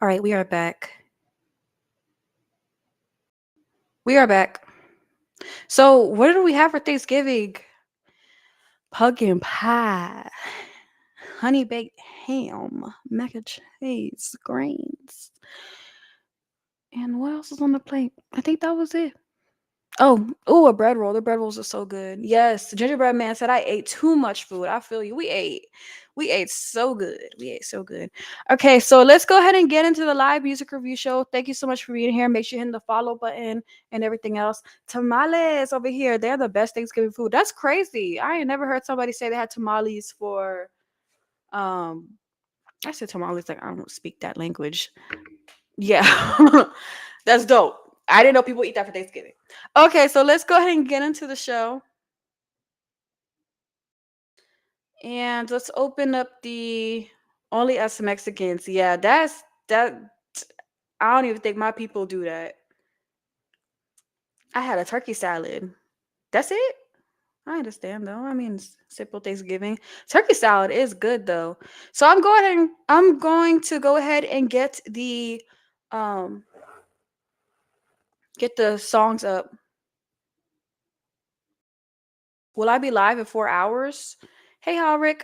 All right, we are back. We are back. So, what do we have for Thanksgiving? Pumpkin pie, honey baked ham, mac and cheese, grains, and what else is on the plate? I think that was it. Oh, a bread roll. The bread rolls are so good. Yes, the gingerbread man said I ate too much food. I feel you. We ate so good. We ate so good. Okay, so let's go ahead and get into the live music review show. Thank you so much for being here. Make sure you hit the follow button and everything else. Tamales over here. They're the best Thanksgiving food. That's crazy. I ain't never heard somebody say they had tamales for um I said tamales like I don't speak that language. Yeah. That's dope. I didn't know people eat that for Thanksgiving. Okay, so let's go ahead and get into the show. And let's open up the only us Mexicans. Yeah, that I don't even think my people do that. I had a turkey salad. That's it? I understand though. I mean, simple Thanksgiving. Turkey salad is good though. So I'm going to go ahead and um get the songs up. Will I be live in 4 hours? Hey, Halrick.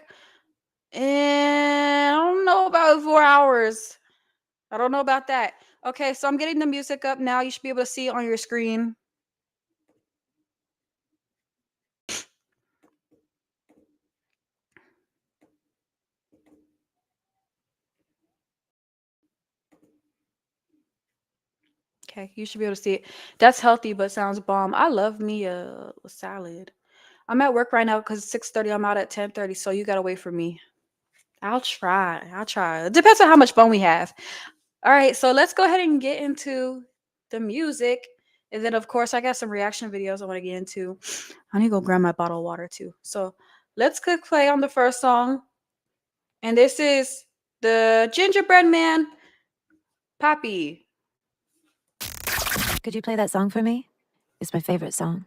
And I don't know about 4 hours. I don't know about that. Okay, so I'm getting the music up now. You should be able to see it on your screen. Okay, you should be able to see it. That's healthy, but sounds bomb. I love me a salad. I'm at work right now because it's 6:30. I'm out at 10:30, so you gotta wait for me. I'll try. I'll try. It depends on how much fun we have. All right, so let's go ahead and get into the music. And then, of course, I got some reaction videos I want to get into. I need to go grab my bottle of water too. So let's click play on the first song. And this is the Gingerbread Man, Papi. Could you play that song for me? It's my favorite song.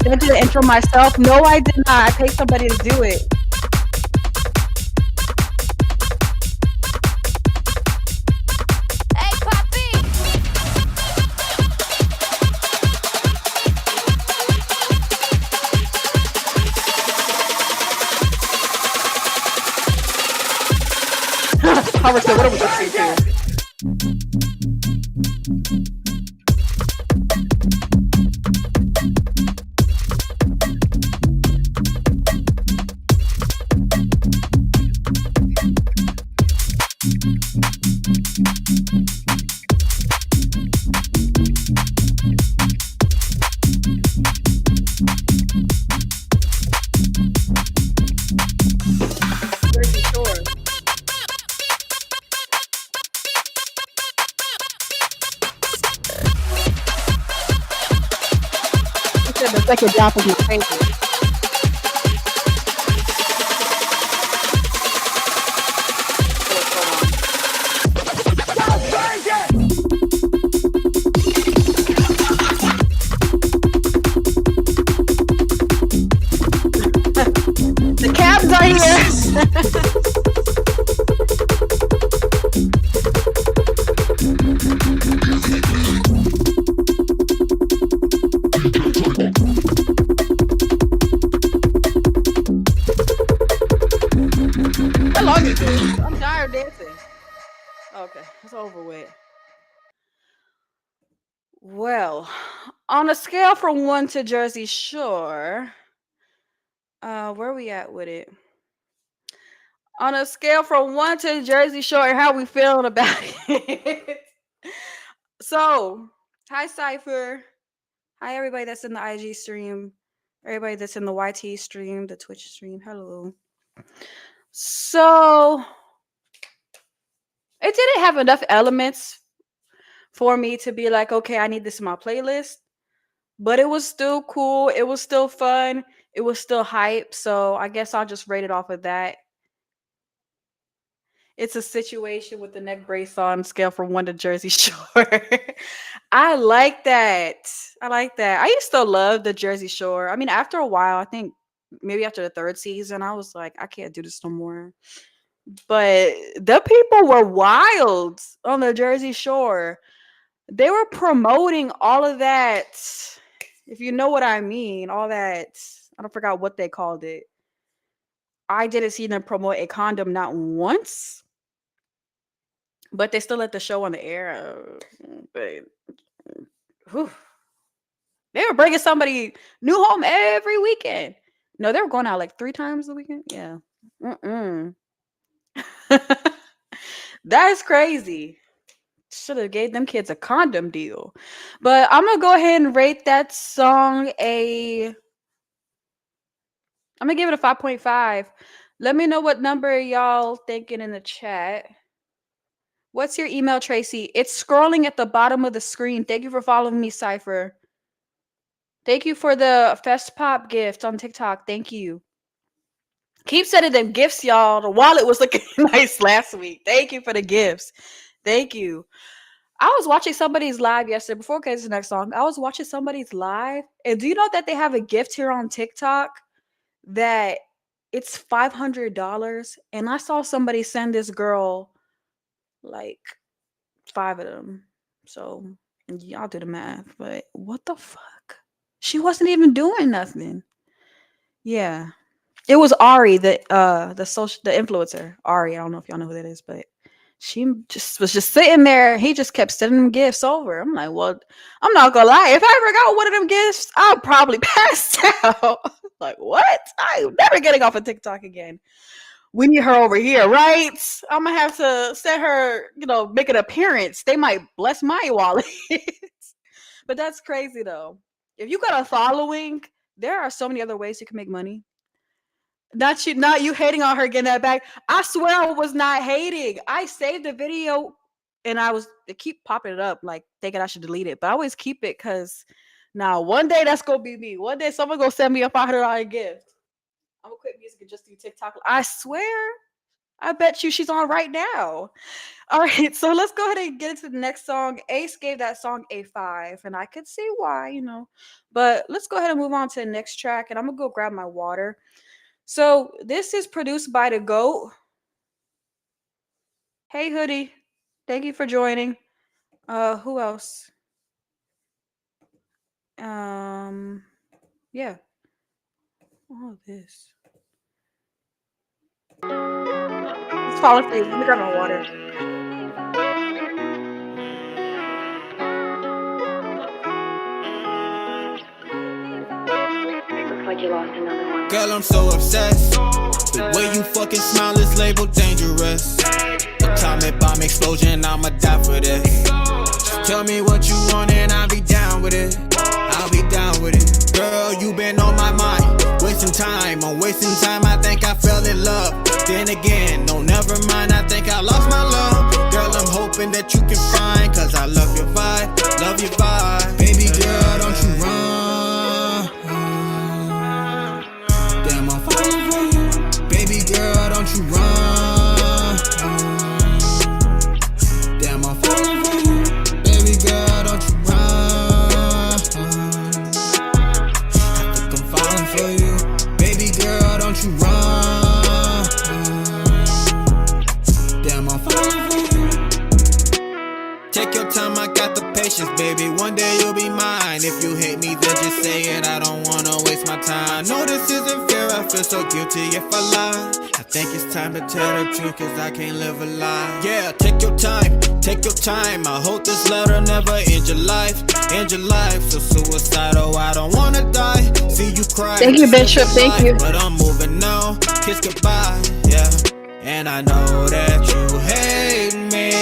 Did I do the intro myself? No, I did not. I paid somebody to do it. Hey, Papi! Howard said, what are we listening to? Jersey Shore. He said the second drop was my favorite. The cabs are here. How long is this? I'm tired of dancing. Okay, it's over with. Well, on a scale from 1 to Jersey Shore, where we at with it? On a scale from 1 to Jersey Shore, how we feeling about it? So, hi Cypher. Hi everybody that's in the IG stream. Everybody that's in the YT stream, the Twitch stream. Hello. So, it didn't have enough elements for me to be like, okay, I need this in my playlist. But it was still cool. It was still fun. It was still hype. So I guess I'll just rate it off of that. It's a situation with the neck brace on scale from 1 to Jersey Shore. I like that. I like that. I used to love the Jersey Shore. I mean, after a while, I think maybe after the 3rd season, I was like, I can't do this no more. But the people were wild on the Jersey Shore. They were promoting all of that. If you know what I mean, all that. I don't forgot what they called it. I didn't see them promote a condom not once, but they still let the show on the air. But whew, they were bringing somebody new home every weekend. No, they were going out like 3 times a weekend. Yeah. Mm-mm. That is crazy. Should have gave them kids a condom deal. But I'm gonna go ahead and rate that song I'm gonna give it a 5.5. Let me know what number y'all thinking in the chat. What's your email, Tracy? It's scrolling at the bottom of the screen. Thank you for following me, Cypher. Thank you for the Fest Pop gift on TikTok. Thank you. Keep sending them gifts, y'all. The wallet was looking nice last week. Thank you for the gifts. Thank you. I was watching somebody's live yesterday. Before we get to the next song, I was watching somebody's live. And do you know that they have a gift here on TikTok that it's $500? And I saw somebody send this girl like 5 of them. So y'all do the math. But what the fuck? She wasn't even doing nothing. Yeah. It was Ari, the influencer. Ari, I don't know if y'all know who that is, but she was just sitting there. He just kept sending them gifts over. I'm like, well, I'm not gonna lie. If I ever got one of them gifts, I'll probably pass out. Like, what? I'm never getting off of TikTok again. We need her over here, right? I'm gonna have to set her, make an appearance. They might bless my wallet. But that's crazy though. If you got a following, there are so many other ways you can make money. Not you hating on her getting that back. I swear I was not hating. I saved the video and they keep popping it up, like thinking I should delete it. But I always keep it because now one day that's gonna be me. One day someone gonna send me a $500 gift. I'm gonna quit music and just do TikTok. I swear. I bet you she's on right now. All right, so let's go ahead and get into the next song. Ace gave that song a 5, and I could see why, But let's go ahead and move on to the next track, and I'm gonna go grab my water. So this is produced by The GOAT. Hey, Hoodie. Thank you for joining. Who else? Yeah. All this. It's falling for you. Let me grab my water. Looks like you lost another one. Girl, I'm so obsessed. The way you fucking smile is labeled dangerous. Atomic bomb explosion, I'ma die for this. Just tell me what you want and I'll be down with it. I'll be down with it. Girl, you been on my mind. Wasting time, I'm wasting time. I think I fell in love. Then again, no, never mind. I think I lost my love. Girl, I'm hoping that you can find. Cause I love your vibe, love your vibe. Baby girl, don't you run. Damn, I'm falling for you. Baby girl, don't you run. Damn, I'm falling for you. Baby girl, don't you run. I think I'm falling for you. Baby girl, don't you run. Damn, I'm falling for you. Take your time, I got the patience, baby. One day you'll be mine. If you hate me, then just say it. I don't wanna waste my time. No, this isn't fair. I feel so guilty if I lie. I think it's time to tell the truth, cause I can't live a lie. Yeah, take your time, take your time. I hope this letter never end your life. End your life, so suicidal, I don't wanna die. See you cry. Thank you, Bishop, thank you. But I'm moving now, kiss goodbye, yeah. And I know that you hate me.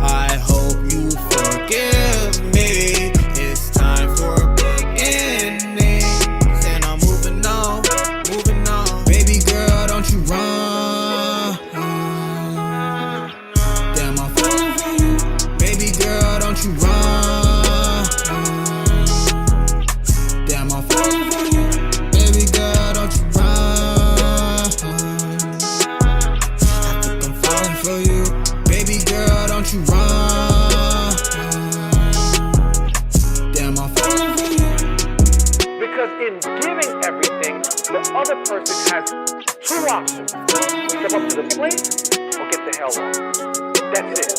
I hope you forgive me. It's time for a big ending. And I'm moving on, moving on. Baby girl, don't you run. Damn, I'm falling for you. Baby girl, don't you run. Damn, I'm falling for you. Baby girl, don't you run. I think I'm falling for you. options. Step up to the plate or get the hell on. That's it.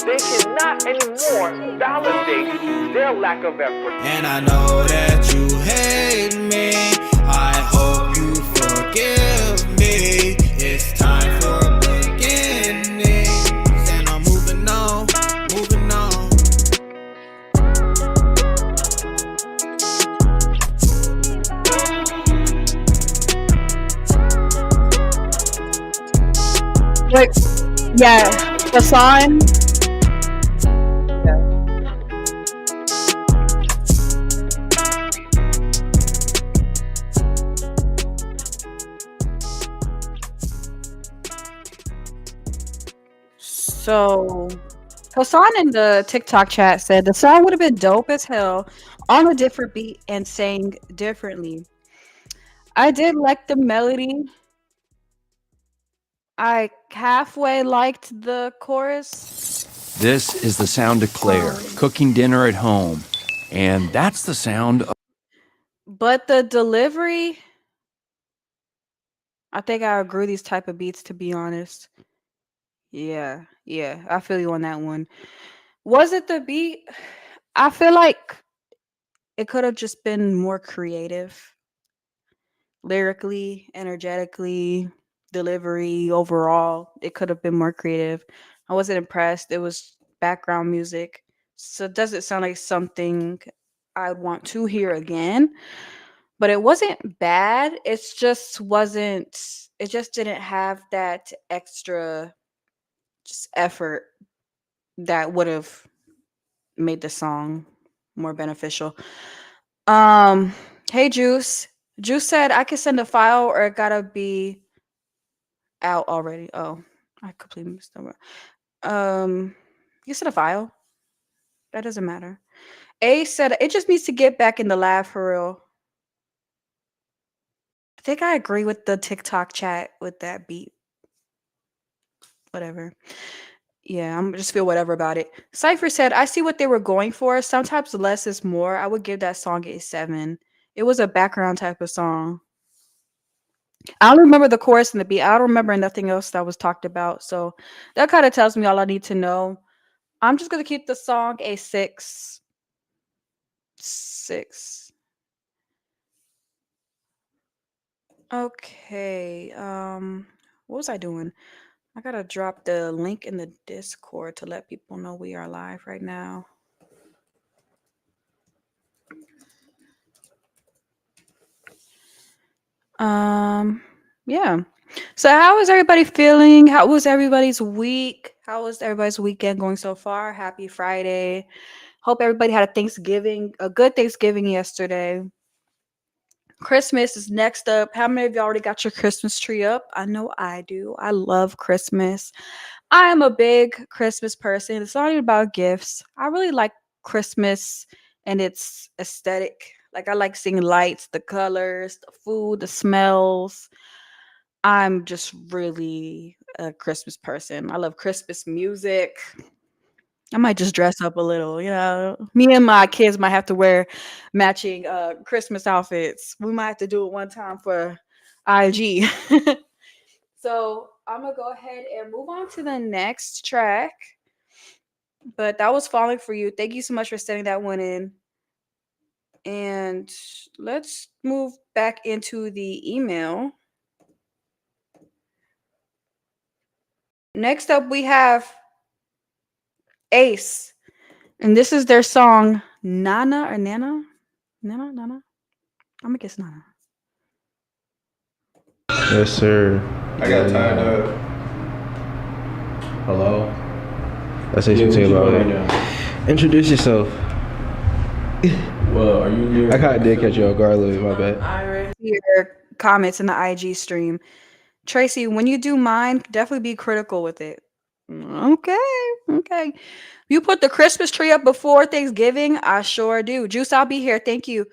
They cannot anymore validate their lack of effort. And I know that you hate me. I hope you forgive me. It's time for beginnings. And I'm moving on, moving on. Wait, yeah, Hassan. So, Hassan in the TikTok chat said the song would have been dope as hell on a different beat and sang differently. I did like the melody. I halfway liked the chorus, This is the sound of Claire cooking dinner at home. And that's the sound of but the delivery, I think I agree these type of beats, to be honest. Yeah, I feel you on that one. Was it the beat? I feel like it could have just been more creative, lyrically, energetically, delivery, overall. It could have been more creative. I wasn't impressed. It was background music. So it doesn't sound like something I'd want to hear again. But it wasn't bad. It just didn't have that extra just effort that would have made the song more beneficial. Hey Juice. Juice said I could send a file or it gotta be out already. Oh, I completely missed that. You sent a file. That doesn't matter. A said it just needs to get back in the lab for real. I think I agree with the TikTok chat with that beat. Whatever. Yeah, I'm just feel whatever about it. Cypher said, I see what they were going for. Sometimes less is more. I would give that song a 7. It was a background type of song. I don't remember the chorus and the beat. I don't remember nothing else that was talked about. So that kind of tells me all I need to know. I'm just gonna keep the song a 6. 6. Okay. What was I doing? I gotta drop the link in the Discord to let people know we are live right now. Yeah. So how is everybody feeling? How was everybody's week? How was everybody's weekend going so far? Happy Friday. Hope everybody had a good Thanksgiving yesterday. Christmas is next up. How many of you already got your Christmas tree up? I know I do. I love Christmas. I am a big Christmas person. It's not even about gifts. I really like Christmas and its aesthetic. Like I like seeing lights, the colors, the food, the smells. I'm just really a Christmas person. I love Christmas music. I might just dress up a little, Me and my kids might have to wear matching Christmas outfits. We might have to do it one time for IG. So I'm gonna go ahead and move on to the next track. But that was Falling for You. Thank you so much for sending that one in. And let's move back into the email. Next up, we have Ace. And this is their song, Nana or Nana? Nana? I'm gonna guess Nana. Yes, sir. I got tied up. Hello? Let's say something about it. Now? Introduce yourself. Well, are you here? I kind of did catch you off guard a little bit, my bad. Your comments in the IG stream. Tracy, when you do mine, definitely be critical with it. Okay. You put the Christmas tree up before Thanksgiving? I sure do. Juice, I'll be here. Thank you.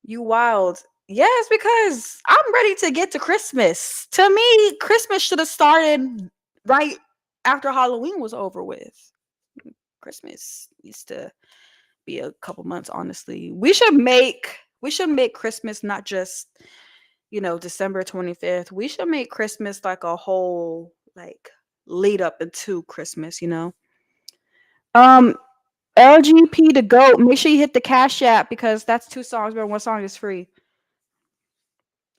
You wild. Yes, because I'm ready to get to Christmas. To me, Christmas should have started right after Halloween was over with. Christmas needs to be a couple months, honestly. We should make Christmas not just December 25th. We should make Christmas like a whole like lead up into Christmas. Um LGP to GOAT. Make sure you hit the Cash App because that's 2 songs, but 1 song is free.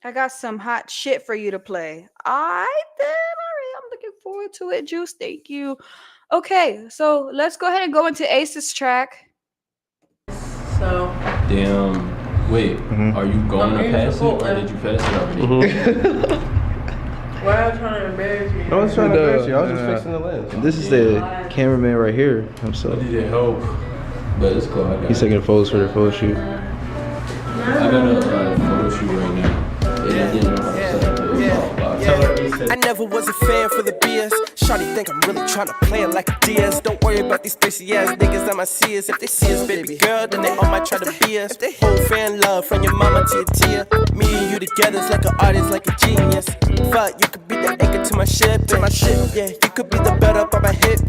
I got some hot shit for you to play. I did. All right. I'm looking forward to it, Juice. Thank you. Okay, so let's go ahead and go into Ace's track. So Damn. Wait, are you going to pass it or did you pass it already? why are you trying to embarrass me? I was trying to embarrass you. I was just fixing the lens. This is the cameraman right here himself. I needed help, but it's cool. I got He's taking photos for the photo shoot. I got a photo shoot right now. I never was a fan for the BS. Shawty think I'm really trying to play it like a DS. Don't worry about these thirsty ass niggas that might see us. If they see us, baby girl, then they all might try to be us. If they hold fan love from your mama to your tia, me and you together is like an artist, like a genius. Fuck, you could be the anchor to my ship, yeah. You could be the belt up on my hip,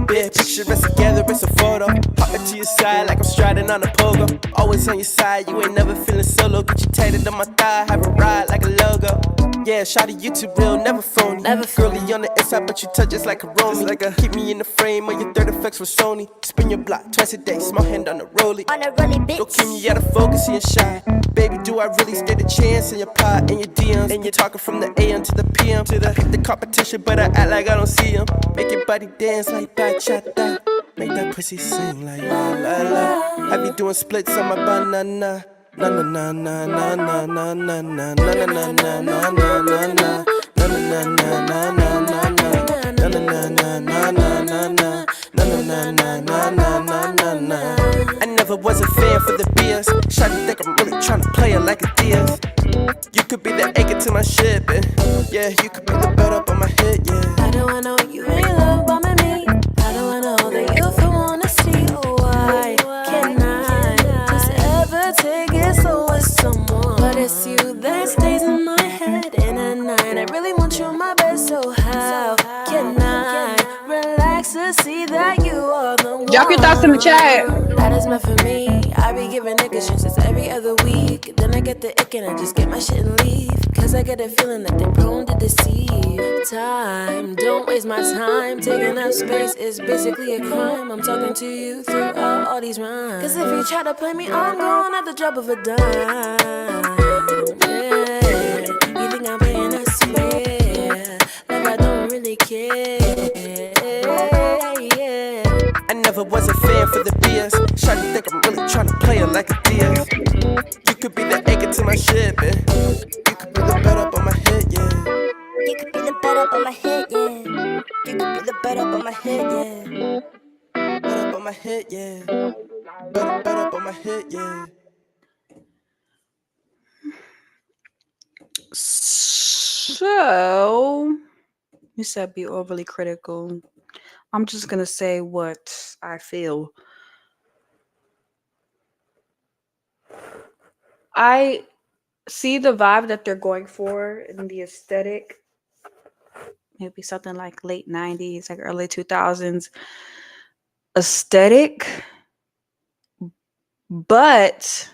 bitch. Picture us together, it's a photo. Hop into your side like I'm striding on a pogo. Always on your side, you ain't never feeling solo. Get you tatted on my thigh, have a ride like a logo. Yeah, shawty, you too real, never phony. Girly on the inside, but you touch just like a Romy. Keep me in the frame on your third effects with Sony. Spin your block twice a day, small hand on the rollie. Don't keep me out of focus, you're shy. Baby, do I really stand a chance in your pot, in your DMs? And you're talking from the AM to the PM. I hit the competition, but I act like I don't see them. Make your body dance like bachata. Make that pussy sing like la la la. I be doing splits on my banana. Na na na na na na na na na na na na na na na na na. Na na na na na na na na. Na na na na na na na na. Na na na na na na na na. I never was a fan for the BS. Shawty think I'm really trying to play it like a DS. You could be the anchor to my ship, and yeah, you could be the belt up on my head, yeah. I don't wanna know you ain't love by me. I don't wanna know that you feel honesty. Oh, why can I just ever take it slow with someone? But it's you that stays in my head in a night. I really want you in my bed, so how can I relax to see that you are the one? Drop your thoughts in the chat. That is meant for me. I be giving niggas chances every other week. Then I get the ick and I just get my shit and leave. Cause I get a feeling that they're prone to deceive. Time, don't waste my time. Taking up space is basically a crime. I'm talking to you through all these rhymes. Cause if you try to play me, I'm gone at the drop of a dime. Yeah. You think I'm playing a square? Like I don't really care. Yeah. I never was a fan for the BS. Shawty think I'm really trying to play it like a DS. You could be the anchor to my ship, and you could be the belt up on my head, yeah. You could be the bed up on my head, yeah. You could be the belt up on my head, yeah. Belt up on my head, yeah. Belt up on my head, yeah. So, you said be overly critical. I'm just going to say what I feel. I see the vibe that they're going for in the aesthetic. Maybe something like late 90s, like early 2000s aesthetic. But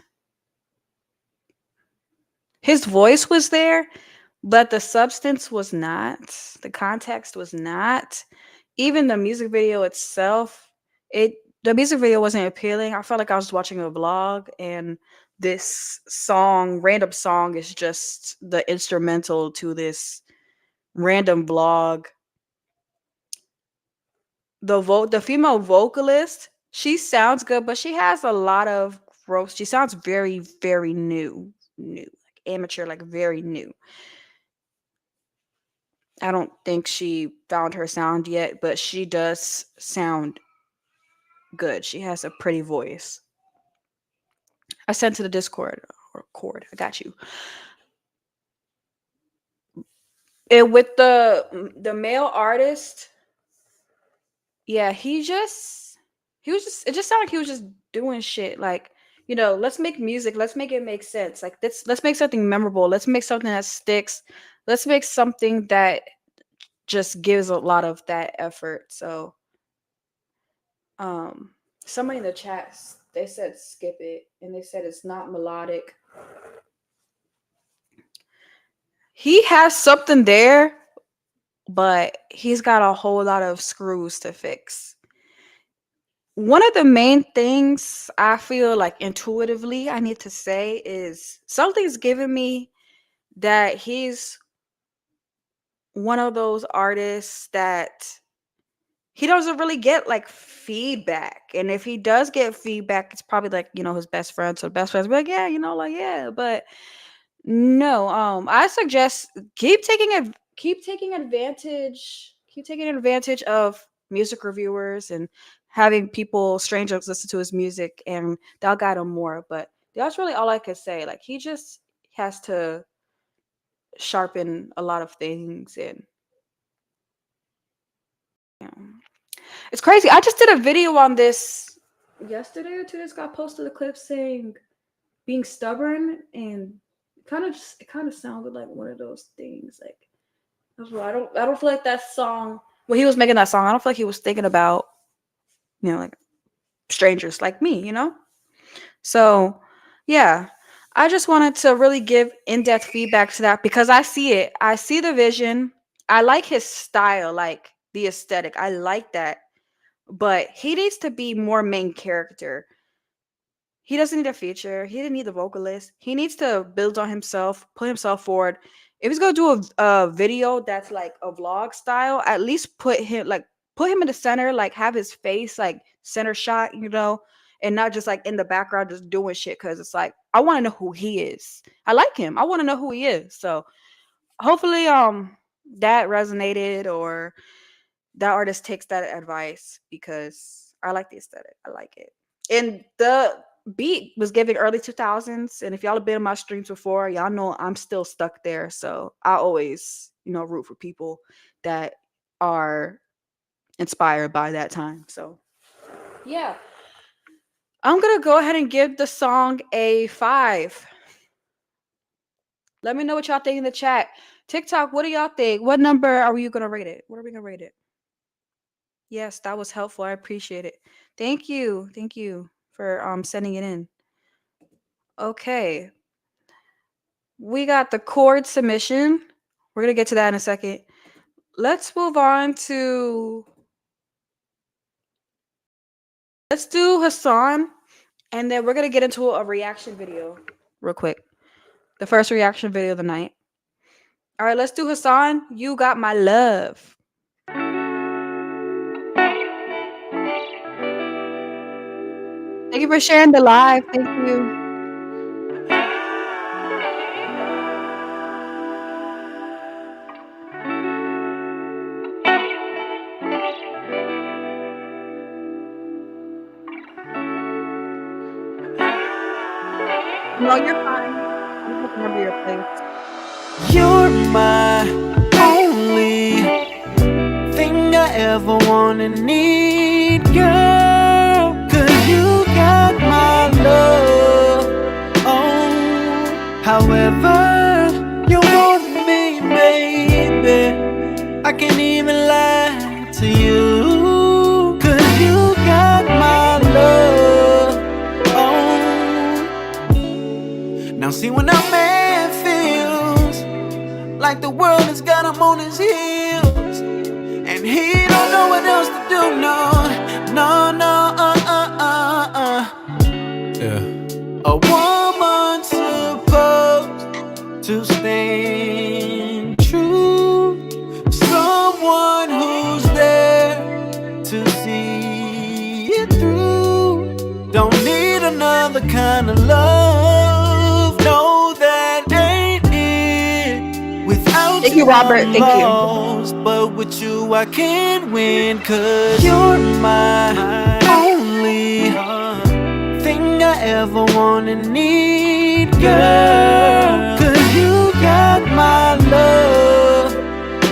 his voice was there, but the substance was not. The context was not. Even the music video itself, the music video wasn't appealing. I felt like I was watching a vlog, and this song, random song, is just the instrumental to this random vlog. The female vocalist, she sounds good, but she has a lot of growth. She sounds very, very new, like amateur, like very new. I don't think she found her sound yet, but she does sound good. She has a pretty voice. I sent to the Discord or Cord. I got you. And with the male artist, yeah, it just sounded like he was just doing shit. Like, let's make music. Let's make it make sense. Like, let's make something memorable. Let's make something that sticks. Let's make something that just gives a lot of that effort. So, somebody in the chat, they said skip it, and they said it's not melodic. he has something there, but he's got a whole lot of screws to fix. One of the main things I feel like intuitively I need to say is something's giving me that he's one of those artists that he doesn't really get like feedback. And if he does get feedback, it's probably like, his best friend. So the best friends be like, yeah, yeah. But no, I suggest keep taking advantage of music reviewers and having strangers listen to his music, and that'll guide him more. But that's really all I could say. Like, he just has to sharpen a lot of things, and it's crazy. I just did a video on this yesterday or 2 days ago. I posted a clip saying being stubborn, and it kind of sounded like one of those things. Like, I don't feel like that song, when he was making that song, I don't feel like he was thinking about, like strangers like me, So yeah, I just wanted to really give in-depth feedback to that because I see it. I see the vision. I like his style, like the aesthetic. I like that. But he needs to be more main character. He doesn't need a feature. He didn't need the vocalist. He needs to build on himself, put himself forward. If he's gonna do a video that's like a vlog style, at least put him in the center, like have his face like center shot, and not just like in the background just doing shit. Because it's like, I want to know who he is. I like him. I want to know who he is. So hopefully that resonated, or that artist takes that advice, because I like the aesthetic. I like it. And the beat was giving early 2000s. And if y'all have been in my streams before, y'all know I'm still stuck there. So I always, root for people that are inspired by that time. So yeah, I'm going to go ahead and give the song a 5. Let me know what y'all think in the chat. TikTok, what do y'all think? What number are you going to rate it? What are we going to rate it? Yes, that was helpful. I appreciate it. Thank you. Thank you for sending it in. Okay. We got the chord submission. We're going to get to that in a second. Let's move on to... Let's do Hassan, and then we're going to get into a reaction video real quick. The first reaction video of the night. All right, let's do Hassan. You Got My Love. Thank you for sharing the live. Thank you. No, you're fine. I'm looking over your place. You're my only thing I ever wanna need, girl. 'Cause you got my love. Oh, however you want me, baby. I can't even lie to you. 'Cause you got my love. Oh, now see, when a man feels like the world has got him on his heels, and he don't know what else to do, no. Yeah. A woman's supposed to stand true, someone who's there to see it through. Don't need another kind of love, no, that ain't it. Without Thank you, Robert. Thank you. lost, but with you I can win. 'Cause you're my only thing I ever wanna need, girl. 'Cause you got my love.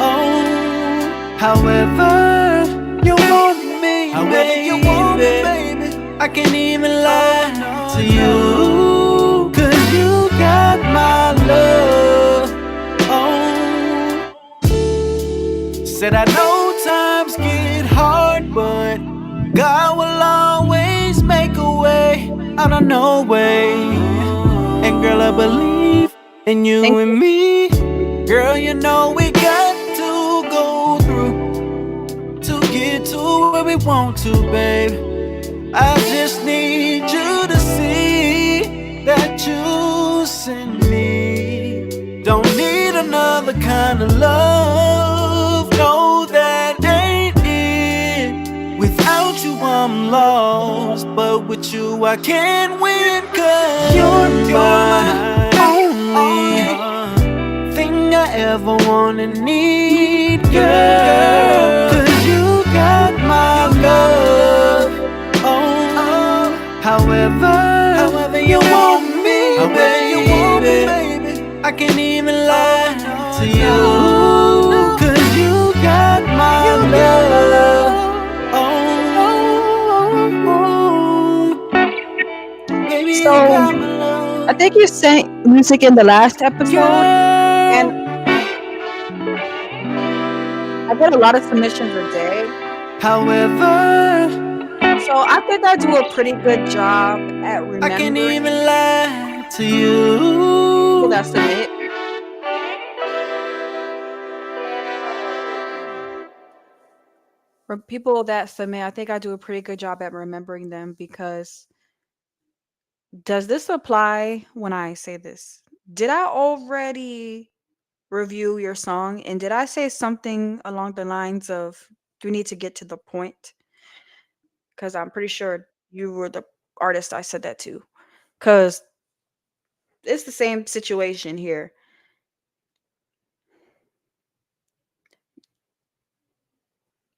Oh, however you want me, baby. I can't even lie to you. 'Cause you got my love. Oh, said I know times get hard, but God will always make a way out of no way. And girl, I believe in you and me. Girl, you know we got to go through to get to where we want to, babe. I just need you to see that you send me. Don't need another kind of love. No, that ain't it. Without you, I'm lost. But with you, I can win. Cause you're my only thing I ever wanna need, girl. Cause you got my love. Oh, however you want me, baby. I can't even lie to you. Cause you got my love. Oh, baby, you So, got my love. I think you sent music in the last episode, and I get a lot of submissions a day. However, So I think I do a pretty good job at I can't remembering even lie to people you. that submit. For people that submit, I think I do a pretty good job at remembering them because does this apply when I say this? Did I already review your song? And did I say something along the lines of, do we need to get to the point? Because I'm pretty sure you were the artist I said that to. Because it's the same situation here.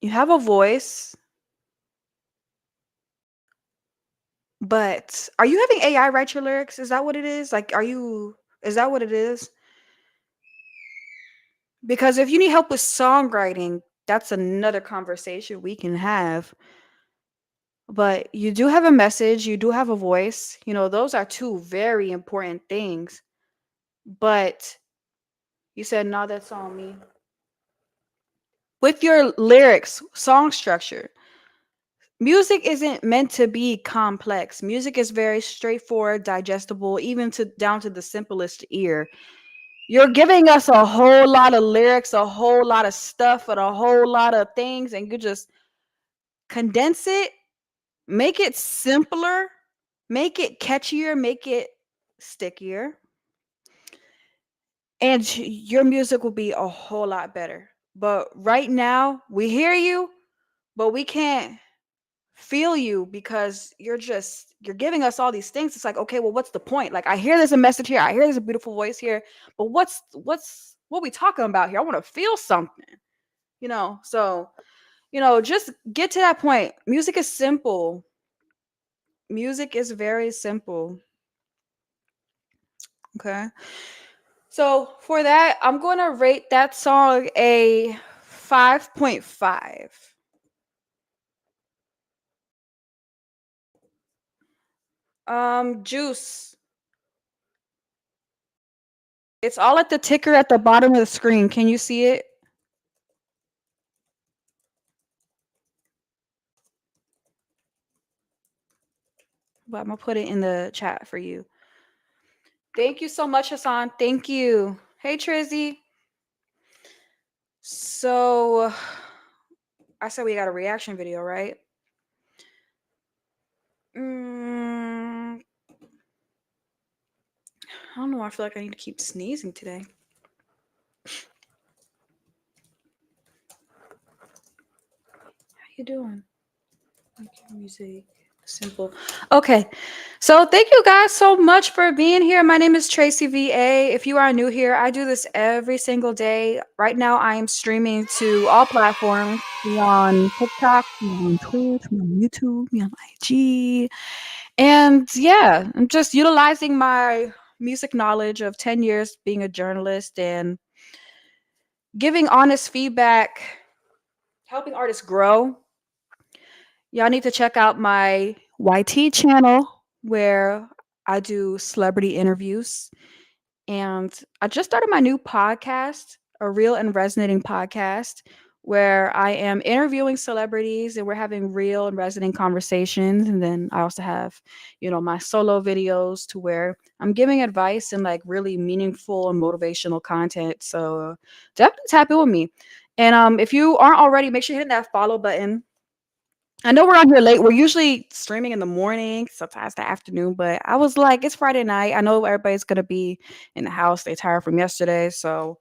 You have a voice, but are you having AI write your lyrics? Is that what it is? Like, is that what it is? Because if you need help with songwriting, that's another conversation we can have. But you do have a message, you do have a voice. Those are two very important things. But you said, no, that's on me. With your lyrics, song structure, music isn't meant to be complex. Music is very straightforward, digestible, even down to the simplest ear. You're giving us a whole lot of lyrics, a whole lot of stuff, and a whole lot of things, and you just condense it, make it simpler, make it catchier, make it stickier, and your music will be a whole lot better. But right now, we hear you, but we can't feel you because you're giving us all these things. It's like, okay, well, what's the point? Like, I hear there's a message here, I hear there's a beautiful voice here, but what we talking about here? I want to feel something, so just get to that point. Music is simple. Music is very simple. Okay, so for that, I'm going to rate that song a 5.5. Juice, it's all at the ticker at the bottom of the screen. Can you see it? But I'm gonna put it in the chat for you. Thank you so much, Hassan. Thank you. Hey, Trizzy. So I said we got a reaction video, right? I don't know. I feel like I need to keep sneezing today. How you doing? Music. Simple. Okay. So thank you guys so much for being here. My name is Tracy VA. If you are new here, I do this every single day. Right now, I am streaming to all platforms. Be on TikTok, be on Twitch, be on YouTube, be on IG. And yeah, I'm just utilizing my music knowledge of 10 years being a journalist and giving honest feedback, helping artists grow. Y'all need to check out my YT channel where I do celebrity interviews. And I just started my new podcast, a real and resonating podcast, where I am interviewing celebrities and we're having real and resonant conversations. And then I also have, my solo videos to where I'm giving advice and like really meaningful and motivational content. So definitely tap in with me. And if you aren't already, make sure you hit that follow button. I know we're on here late. We're usually streaming in the morning, sometimes the afternoon, but I was like, it's Friday night. I know everybody's gonna be in the house. They tired from yesterday. So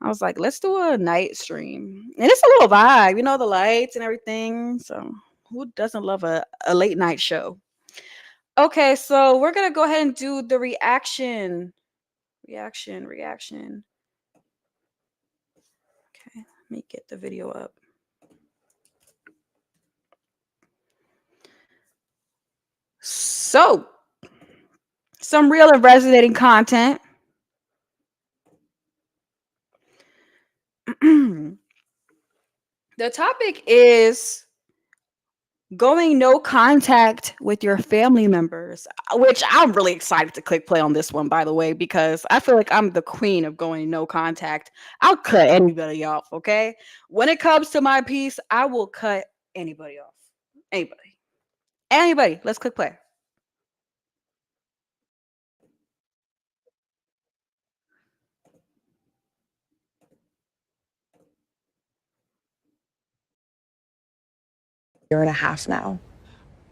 I was like, let's do a night stream. And it's a little vibe, the lights and everything. So who doesn't love a late night show? Okay, so we're gonna go ahead and do the reaction. Reaction. Okay, let me get the video up. So, some real and resonating content. The topic is going no contact with your family members, which I'm really excited to click play on this one, by the way, because I feel like I'm the queen of going no contact. I'll cut anybody off, okay? When it comes to my piece, I will cut anybody off. Anybody. Let's click play. Year and a half now.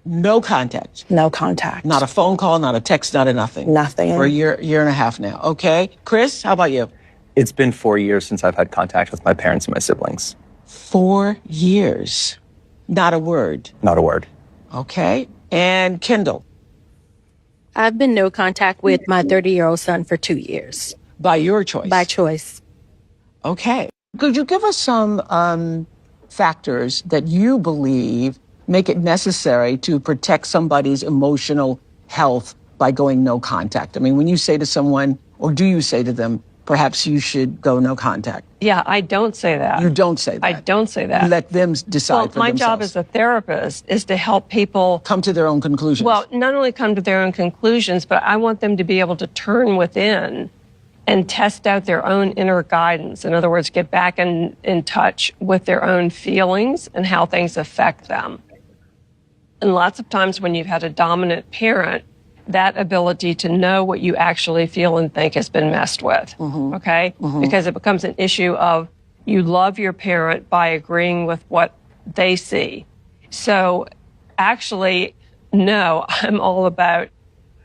No contact. No contact. Not a phone call, not a text, not a nothing. Nothing. For a year and a half now. Okay. Chris, how about you? It's been 4 years since I've had contact with my parents and my siblings. 4 years. Not a word. Not a word. Okay. And Kendall? I've been no contact with my 30-year-old son for 2 years. By your choice? By choice. Okay. Could you give us some factors that you believe make it necessary to protect somebody's emotional health by going no contact? I mean, when you say to someone, or do you say to them, perhaps you should go no contact? Yeah, I don't say that. You don't say that? I don't say that. You let them decide for my themselves. job as a therapist is to help people come to their own conclusions. Well, not only come to their own conclusions, but I want them to be able to turn within and test out their own inner guidance. In other words, get back in touch with their own feelings and how things affect them. And lots of times when you've had a dominant parent, that ability to know what you actually feel and think has been messed with, okay? Because it becomes an issue of you love your parent by agreeing with what they see. So actually, no, I'm all about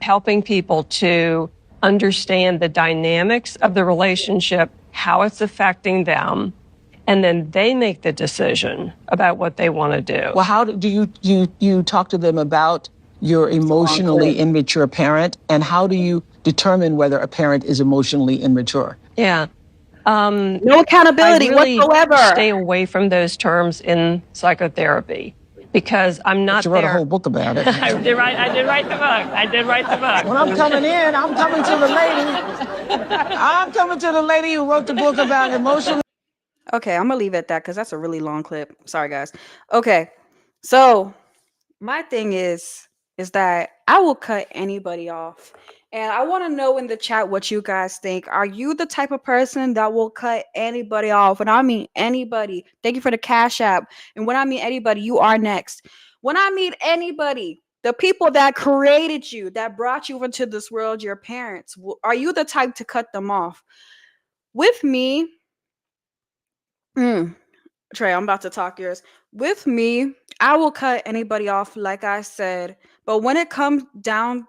helping people to understand the dynamics of the relationship, how it's affecting them, and then they make the decision about what they want to do. Well, how do you talk to them about your emotionally immature parent, and how do you determine whether a parent is emotionally immature? Yeah. No accountability I really whatsoever. Stay away from those terms in psychotherapy because I'm not But you wrote there. a whole book about it. I did write the book. When I'm coming in, I'm coming to the lady. I'm coming to the lady who wrote the book about emotional. Okay, I'm gonna leave it at that because that's a really long clip. Sorry, guys. Okay, so my thing is that I will cut anybody off. And I want to know in the chat what you guys think. Are you the type of person that will cut anybody off? And I mean anybody. Thank you for the Cash App. And when I mean anybody, you are next. When I mean anybody, the people that created you, that brought you into this world, your parents, are you the type to cut them off? With me, Trey, I'm about to talk yours. With me, I will cut anybody off, like I said. But when it comes down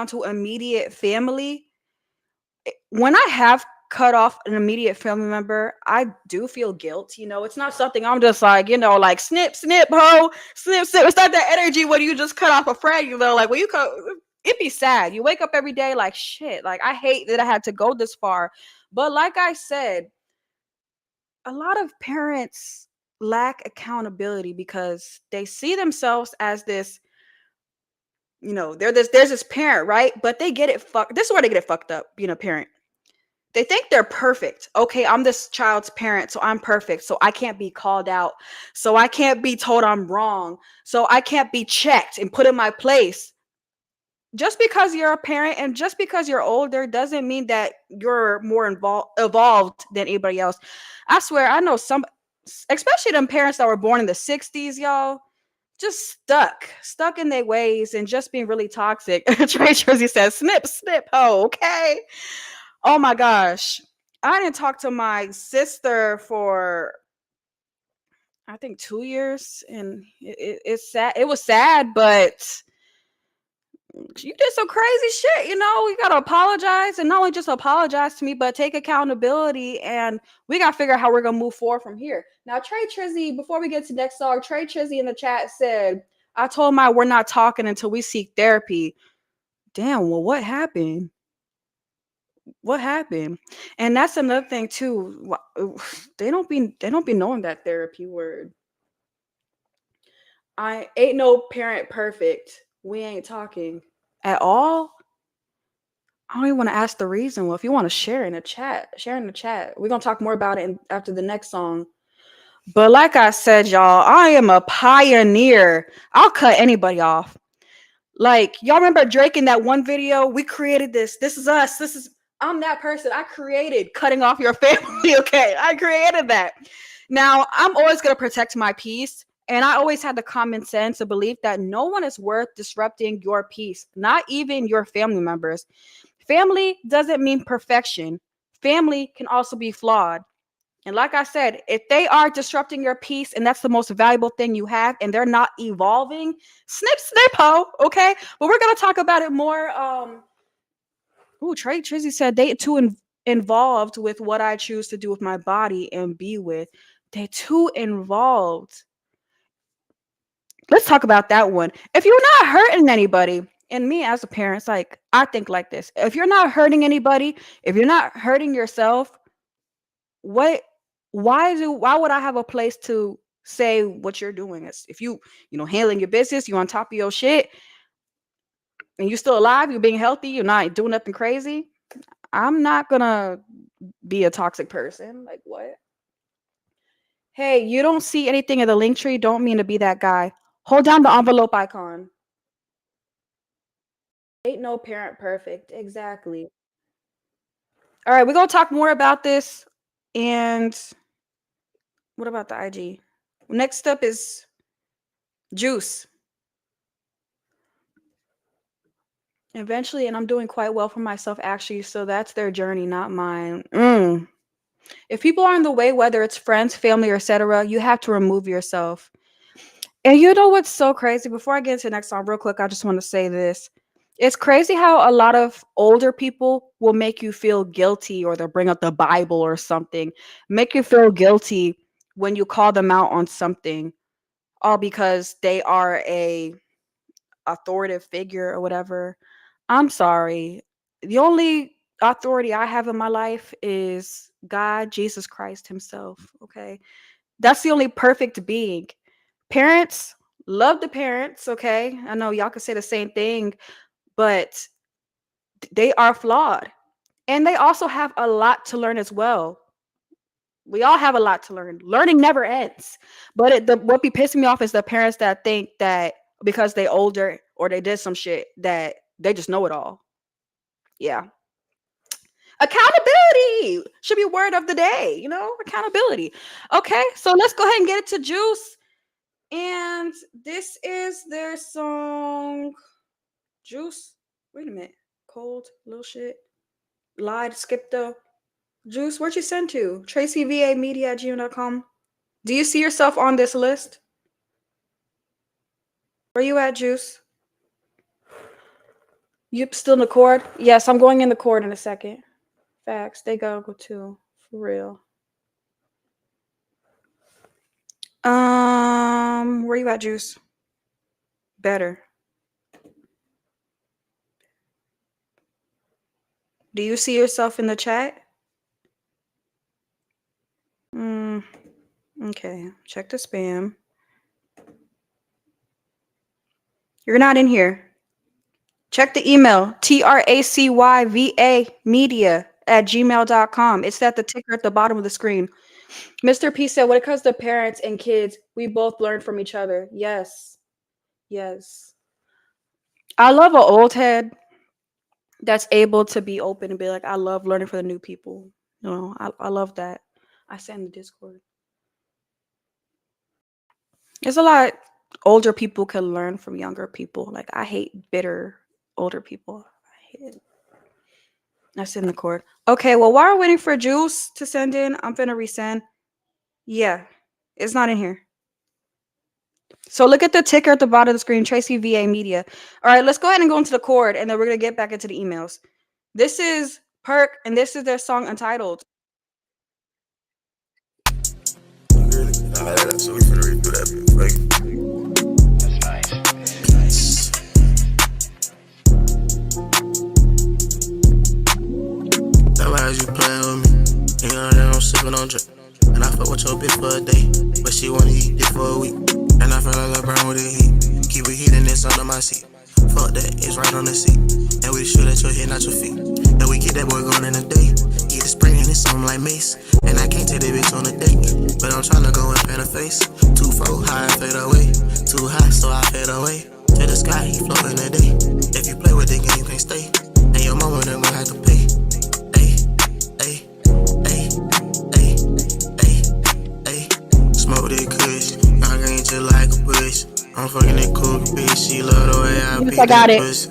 to immediate family, when I have cut off an immediate family member, I do feel guilt. It's not something I'm just like, like snip, snip, ho, snip, snip. It's not that energy when you just cut off a friend, like when you cut, it'd be sad. You wake up every day like shit. Like I hate that I had to go this far. But like I said, a lot of parents lack accountability because they see themselves as this, there's this parent, right? But they get it this is where they get it fucked up, being a parent. They think they're perfect. Okay, I'm this child's parent, so I'm perfect. So I can't be called out. So I can't be told I'm wrong. So I can't be checked and put in my place. Just because you're a parent and just because you're older doesn't mean that you're more evolved than anybody else. I swear, I know especially them parents that were born in the 60s, y'all, just stuck in their ways and just being really toxic. Trey Jersey says, snip, snip, ho, okay? Oh my gosh. I didn't talk to my sister for I think 2 years, and it's sad. It was sad, but you did some crazy shit, you know. You gotta apologize, and not only just apologize to me, but take accountability, and we gotta figure out how we're gonna move forward from here. Now, Trey Trizzy, before we get to next song, Trey Trizzy in the chat said, I told my we're not talking until we seek therapy. Damn, well, what happened? What happened? And that's another thing too. They don't be knowing that therapy word. I ain't no parent perfect. We ain't talking at all. I don't even want to ask the reason. Well, if you want to share in the chat, We're gonna talk more about it after the next song. But like I said, y'all, I am a pioneer. I'll cut anybody off. Like, y'all remember Drake in that one video? We created this. This is us. I'm that person. I created cutting off your family. Okay, I created that. Now, I'm always gonna protect my peace. And I always had the common sense to believe that no one is worth disrupting your peace, not even your family members. Family doesn't mean perfection. Family can also be flawed. And like I said, if they are disrupting your peace and that's the most valuable thing you have and they're not evolving, snip, snip, ho, okay? But we're going to talk about it more. Trey Trizzy said they too involved with what I choose to do with my body and be with. They're too involved. Let's talk about that one. If you're not hurting anybody, and me as a parent, like, I think like this. If you're not hurting anybody, if you're not hurting yourself, why would I have a place to say what you're doing? Is if you handling your business, you on top of your shit, and you still alive, you're being healthy, you're not doing nothing crazy. I'm not gonna be a toxic person. Like, what? Hey, you don't see anything in the link tree, don't mean to be that guy. Hold down the envelope icon. Ain't no parent perfect. Exactly. All right, we're going to talk more about this. And what about the IG? Next up is Juice. Eventually, and I'm doing quite well for myself, actually. So that's their journey, not mine. If people are in the way, whether it's friends, family, or etc., you have to remove yourself. And you know what's so crazy? Before I get into the next song, real quick, I just want to say this. It's crazy how a lot of older people will make you feel guilty, or they'll bring up the Bible or something, make you feel guilty when you call them out on something, all because they are a authoritative figure or whatever. I'm sorry. The only authority I have in my life is God, Jesus Christ himself. Okay. That's the only perfect being. Parents, love the parents. Okay. I know y'all can say the same thing, but they are flawed. And they also have a lot to learn as well. We all have a lot to learn. Learning never ends. But what be pissing me off is the parents that think that because they older or they did some shit that they just know it all. Yeah. Accountability should be word of the day, accountability. Okay, so let's go ahead and get it to Juice. And this is their song, Juice. Wait a minute. Cold, little shit. Lied, skipped the Juice. Where'd you send to? TracyVAmedia@gmail.com. Do you see yourself on this list? Where you at, Juice? You still in the chord? Yes, I'm going in the chord in a second. Facts. They gotta go too. For real. Where you at, Juice? Better. Do you see yourself in the chat? Okay. Check the spam. You're not in here. Check the email. TracyVA media@gmail.com. It's at the ticker at the bottom of the screen. Mr. P said, when it comes to parents and kids, we both learn from each other. Yes. Yes. I love an old head that's able to be open and be like, I love learning from the new people. I love that. I send the Discord. There's a lot older people can learn from younger people. Like I hate bitter older people. I hate it. That's in the chord. Okay, well, while we're waiting for Juice to send in, I'm gonna resend. Yeah, it's not in here. So look at the ticker at the bottom of the screen, Tracy VA Media. All right, let's go ahead and go into the chord, and then we're gonna get back into the emails. This is Perk, and this is their song Untitled. So we finna read through that. That's nice. That why you playing with me? You know that I'm sipping on drink. And I fuck with your bitch for a day, but she wanna eat it for a week. And I feel like I burn with the heat. Keep it heating this under my seat. Fuck that, it's right on the seat. And we shoot at your head, not your feet. And we get that boy going in a day. Get the spray and it's something like mace. And I can't take that bitch on a date, but I'm tryna go and paint her face. 2-4 high, fade away. Too high, so I fade away. To the sky, he floating a day. If you play with the game, you can't stay. And your mama then gon' have to pay. Ay, ay, ay, ay, ay, ay. Smoke that kush, I green just like a bush. I'm fucking that cool bitch, she love the way I beat that pussy.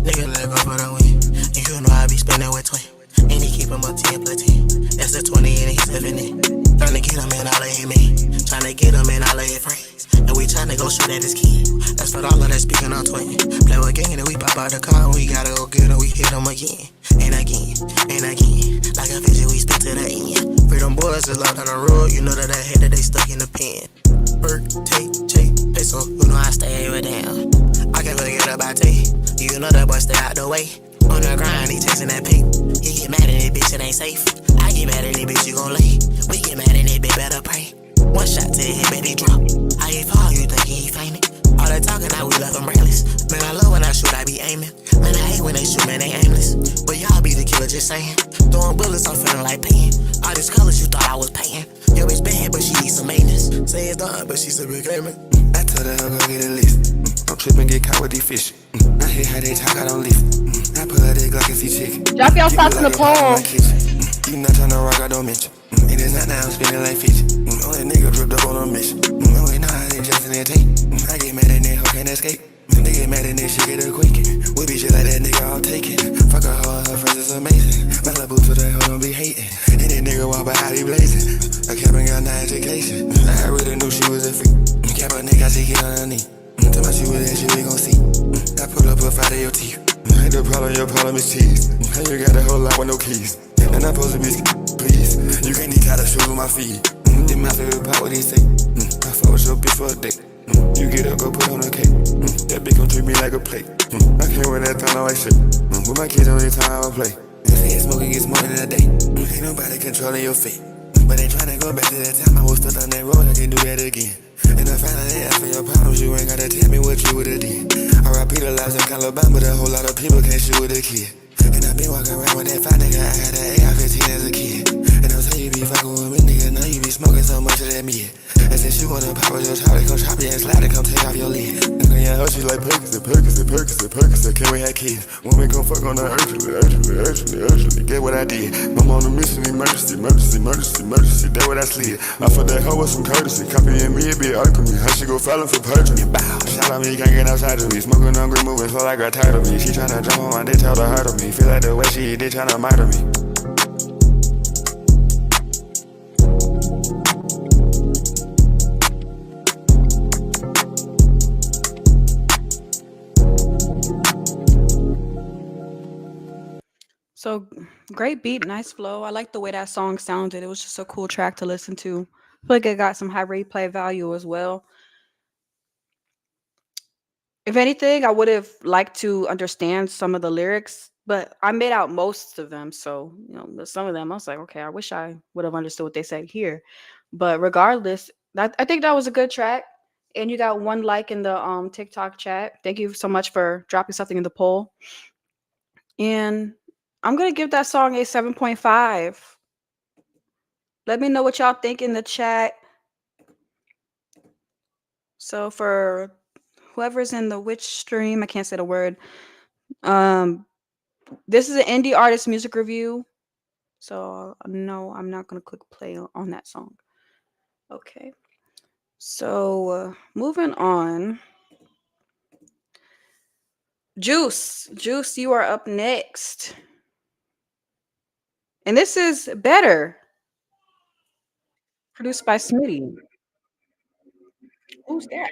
Nigga let go for the win. And you know I be spending with twin. And he keep him up 10 plus 10. That's a 20 and he's 70. Tryna get him in all of his men. Tryna get him in all of his friends. And we tryna go shoot at his kid. That's for all of that speaking on twin. Play with gang and we pop out the car. We gotta go get him, we hit him again. And again, and again. Like a vision, we spit to the end. Freedom boys is locked on the road. You know that I hate that they stuck in the pen. Work, take, peso. You know I stay with them. I can't forget about Tay. You know that boy stay out the way. On the grind, he chasing that pay. He get mad at that bitch, it ain't safe. I get mad at that bitch, you gon' lay. We get mad at that bitch, better pray. One shot to his head, baby drop. I ain't fall, you think he fainted. All that talking, now we left him brainless. Man, I love when I shoot, I be aiming. Man, I hate when they shoot, man, they aimless. But y'all be the killer, just saying. Throwing bullets, I'm feeling like pain. All these colors, you thought I was paying. Yo, bitch bad, but she needs some maintenance. Say it's done, but she's a big gamer. I told her I'm gon' get a list. Don't trip and get caught with these fish. I hear how they talk, I don't listen. I put her dick like a sea chicken. Drop y'all thoughts in the poll. You not tryna rock, I don't mention. It is not now, I'm spinning like fish. Only nigga dripped up on a mission. We know how they just in their tape. I get mad at that hoe can't escape. They get mad at that shit, get a quaking. We be shit like that nigga, all taking. Fuck her hoe, her friends is amazing. Malibu to that hoe, don't be hating. And that nigga walk by how he blazing. I kept got no education. I really knew she was a freak. Kept a nigga, she get on her knee. Tell my shit with that shit, we gon' see. I put up a fight of your teeth. Ain't the problem, your problem is cheese. And you got a whole lot with no keys. And I'm supposed to be please. You can't need tie the shoes with my feet. Then my favorite part, what he say. I fuck with your bitch for a day. You get up, go put on a cake. That bitch gon' treat me like a plate. I can't wear that time, I like shit. With my kids, only time I will play. If they ain't smoking, get more than a day. Ain't nobody controlling your fate. But they tryna go back to that time I was stuck on that road, I can't do that again. And I finally asked for your problems, you ain't gotta tell me what you would've did. R.I.P. the lives in Alabama, but a whole lot of people can't shoot with a kid. And I been walking around with that fat nigga, I had an AR-15 as a kid. And I'm saying you be fucking with me, nigga, now you be smoking so much of that meat. And since you wanna pop with your child, they come chop you and slide and come take off your lid. And yeah, her, she like Percocet, can we have kids? When we gon' fuck on her urgently, get what I did. I'm on a mission, emergency, that what I slid. I fuck that hoe with some courtesy, copying me, it be alchemy. How she go filing for perjury? Bow, shout out me, can't get outside of me. Smoking hungry, moving slow like I tired of me. She tryna jump on my dick, tell her hurt of me. Feel like the way she did, tryna murder me. So great beat, nice flow. I like the way that song sounded. It was just a cool track to listen to. I feel like it got some high replay value as well. If anything, I would have liked to understand some of the lyrics, but I made out most of them. So, but some of them I was like, okay, I wish I would have understood what they said here. But regardless, I think that was a good track. And you got one like in the TikTok chat. Thank you so much for dropping something in the poll. And I'm going to give that song a 7.5. Let me know what y'all think in the chat. So for whoever's in the Witch stream, I can't say the word. This is an indie artist music review. So no, I'm not going to click play on that song. Okay. So, moving on. Juice, you are up next. And this is Better, produced by Smitty. Who's that?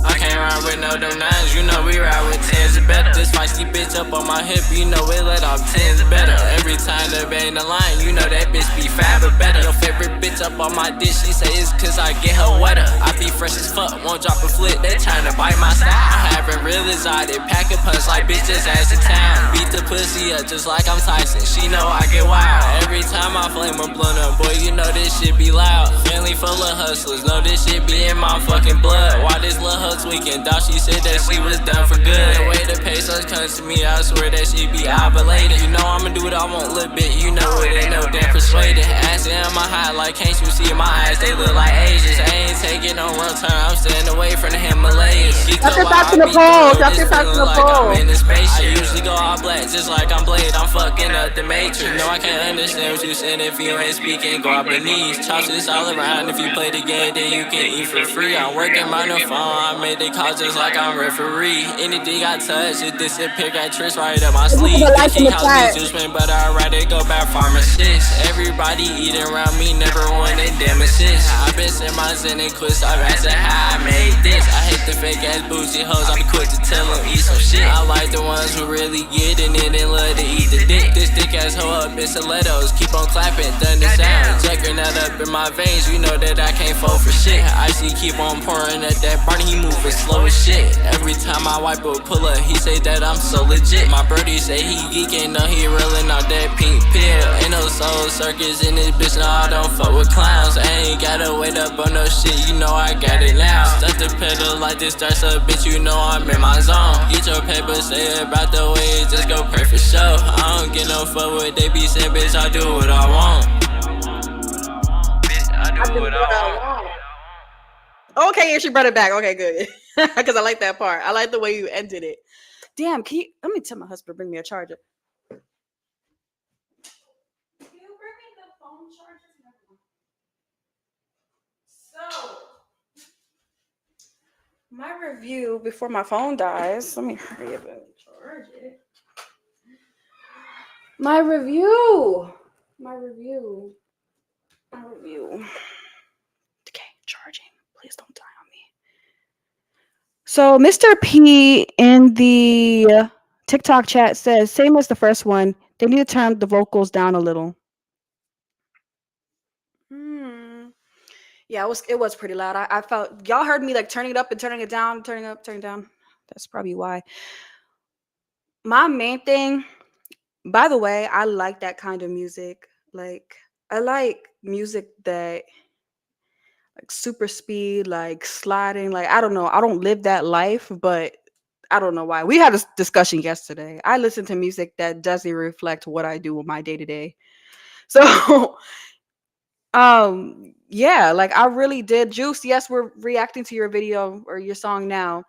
I can't ride with no them nines, you know we ride with tens or better. This feisty bitch up on my hip, you know it let off tens or better. Every time they bang the line, you know that bitch be fab or better. Your favorite bitch up on my dish, she say it's cause I get her wetter. I be fresh as fuck, won't drop a flip, they tryna bite my style. I haven't realized I did pack a punch like bitches ass in town. Beat the pussy up just like I'm Tyson, she know I get wild. Every time I flame a blunt up, boy, you know this shit be loud. Family full of hustlers, know this shit be in my fucking blood. Why this little hoe tweaking? Thought she said that she was done for good. The way the pesos comes to me, I swear that she be ovulated. You know I'ma do what I want, little bit, you know it ain't no damn persuaded. Asking in my high, like can't you see my eyes? They look like Asians. I ain't taking no wrong turn, I'm staying away from the Himalayas. Drop your facts in the poll. Drop your facts in the poll. I'm in the spaceship. I usually go all black, just like I'm Blade. I'm fucking up the Matrix. No, I can't understand what you saying if you ain't speaking. Go up the knees. Toss this all around. If you play the game, then you can eat for free. I'm working by the phone. I made the call just like I'm referee. Anything I touch, it disappear. Got tricks right up my sleeve. They call me juice man, but I rather go back pharmacist. Everybody eating around me, never wanted damn assist. I've been sent my zen and quit. Stop asking how I made this. I hate the fake ass bougie hoes. I be quick to tell them eat some shit. I like the ones who really get in it and love to eat the dick. This thick ass hoe up in stilettos. Keep on clapping, thunder sound. Jacking that up in my veins. You know that I can't fall for shit. I see keep on pouring at that Barney, he moving slow as shit. Every time I wipe a pull up, he say that I'm so legit. My birdie say he geeking, no he rolling out that pink pill. Ain't no soul circus in this bitch, no I don't fuck with clowns. I ain't gotta wait up on no shit, you know I got it now. Stuck the pedal like this starts up, bitch, you know I'm in my zone. Get your paper, say about the way, just go pray for show. I don't get no fuck what they be saying, bitch, I do what I want. Bitch, I do what I want. Okay, and she brought it back. Okay, good. Because I like that part. I like the way you ended it. Damn, let me tell my husband to bring me a charger. Can you bring me the phone charger? So, my review before my phone dies. Let me hurry up and charge it. My review. Okay, charging. Please don't die on me. So Mr. P in the TikTok chat says, same as the first one, they need to turn the vocals down a little. Yeah, it was pretty loud. I felt y'all heard me like turning it up and turning it down, turning up, turning down. That's probably why. My main thing, by the way, I like that kind of music. Like I like music that like super speed, like sliding, like I don't know. I don't live that life, but I don't know why. We had a discussion yesterday. I listen to music that doesn't reflect what I do with my day to day. So yeah, like I really did. Juice, yes, we're reacting to your video or your song now.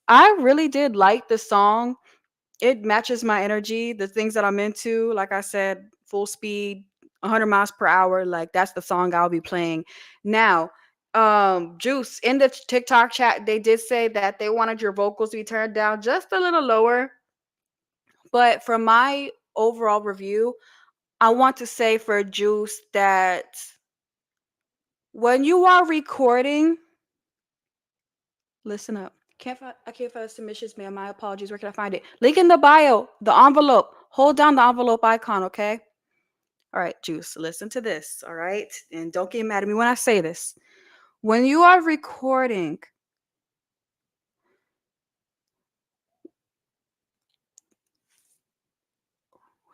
I really did like the song. It matches my energy, the things that I'm into. Like I said, full speed, 100 miles per hour. Like that's the song I'll be playing. Now, Juice, in the TikTok chat, they did say that they wanted your vocals to be turned down just a little lower. But for my overall review, I want to say for Juice that when you are recording, listen up. I can't find submissions, man. My apologies. Where can I find it? Link in the bio, the envelope. Hold down the envelope icon, okay? All right, Juice, listen to this, all right? And don't get mad at me when I say this. When you are recording,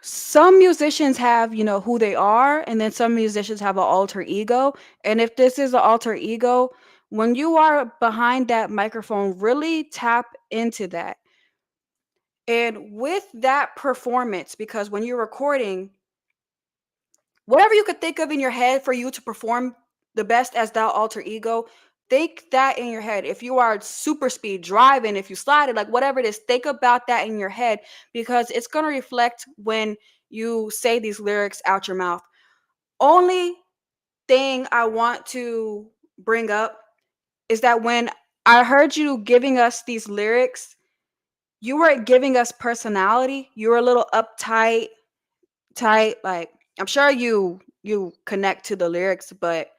some musicians have, who they are, and then some musicians have an alter ego. And if this is an alter ego, when you are behind that microphone, really tap into that. And with that performance, because when you're recording, whatever you could think of in your head for you to perform the best as that alter ego, think that in your head. If you are super speed driving, if you slide it, like whatever it is, think about that in your head, because it's going to reflect when you say these lyrics out your mouth. Only thing I want to bring up is that when I heard you giving us these lyrics, you weren't giving us personality. You were a little uptight, tight. Like, I'm sure you connect to the lyrics, but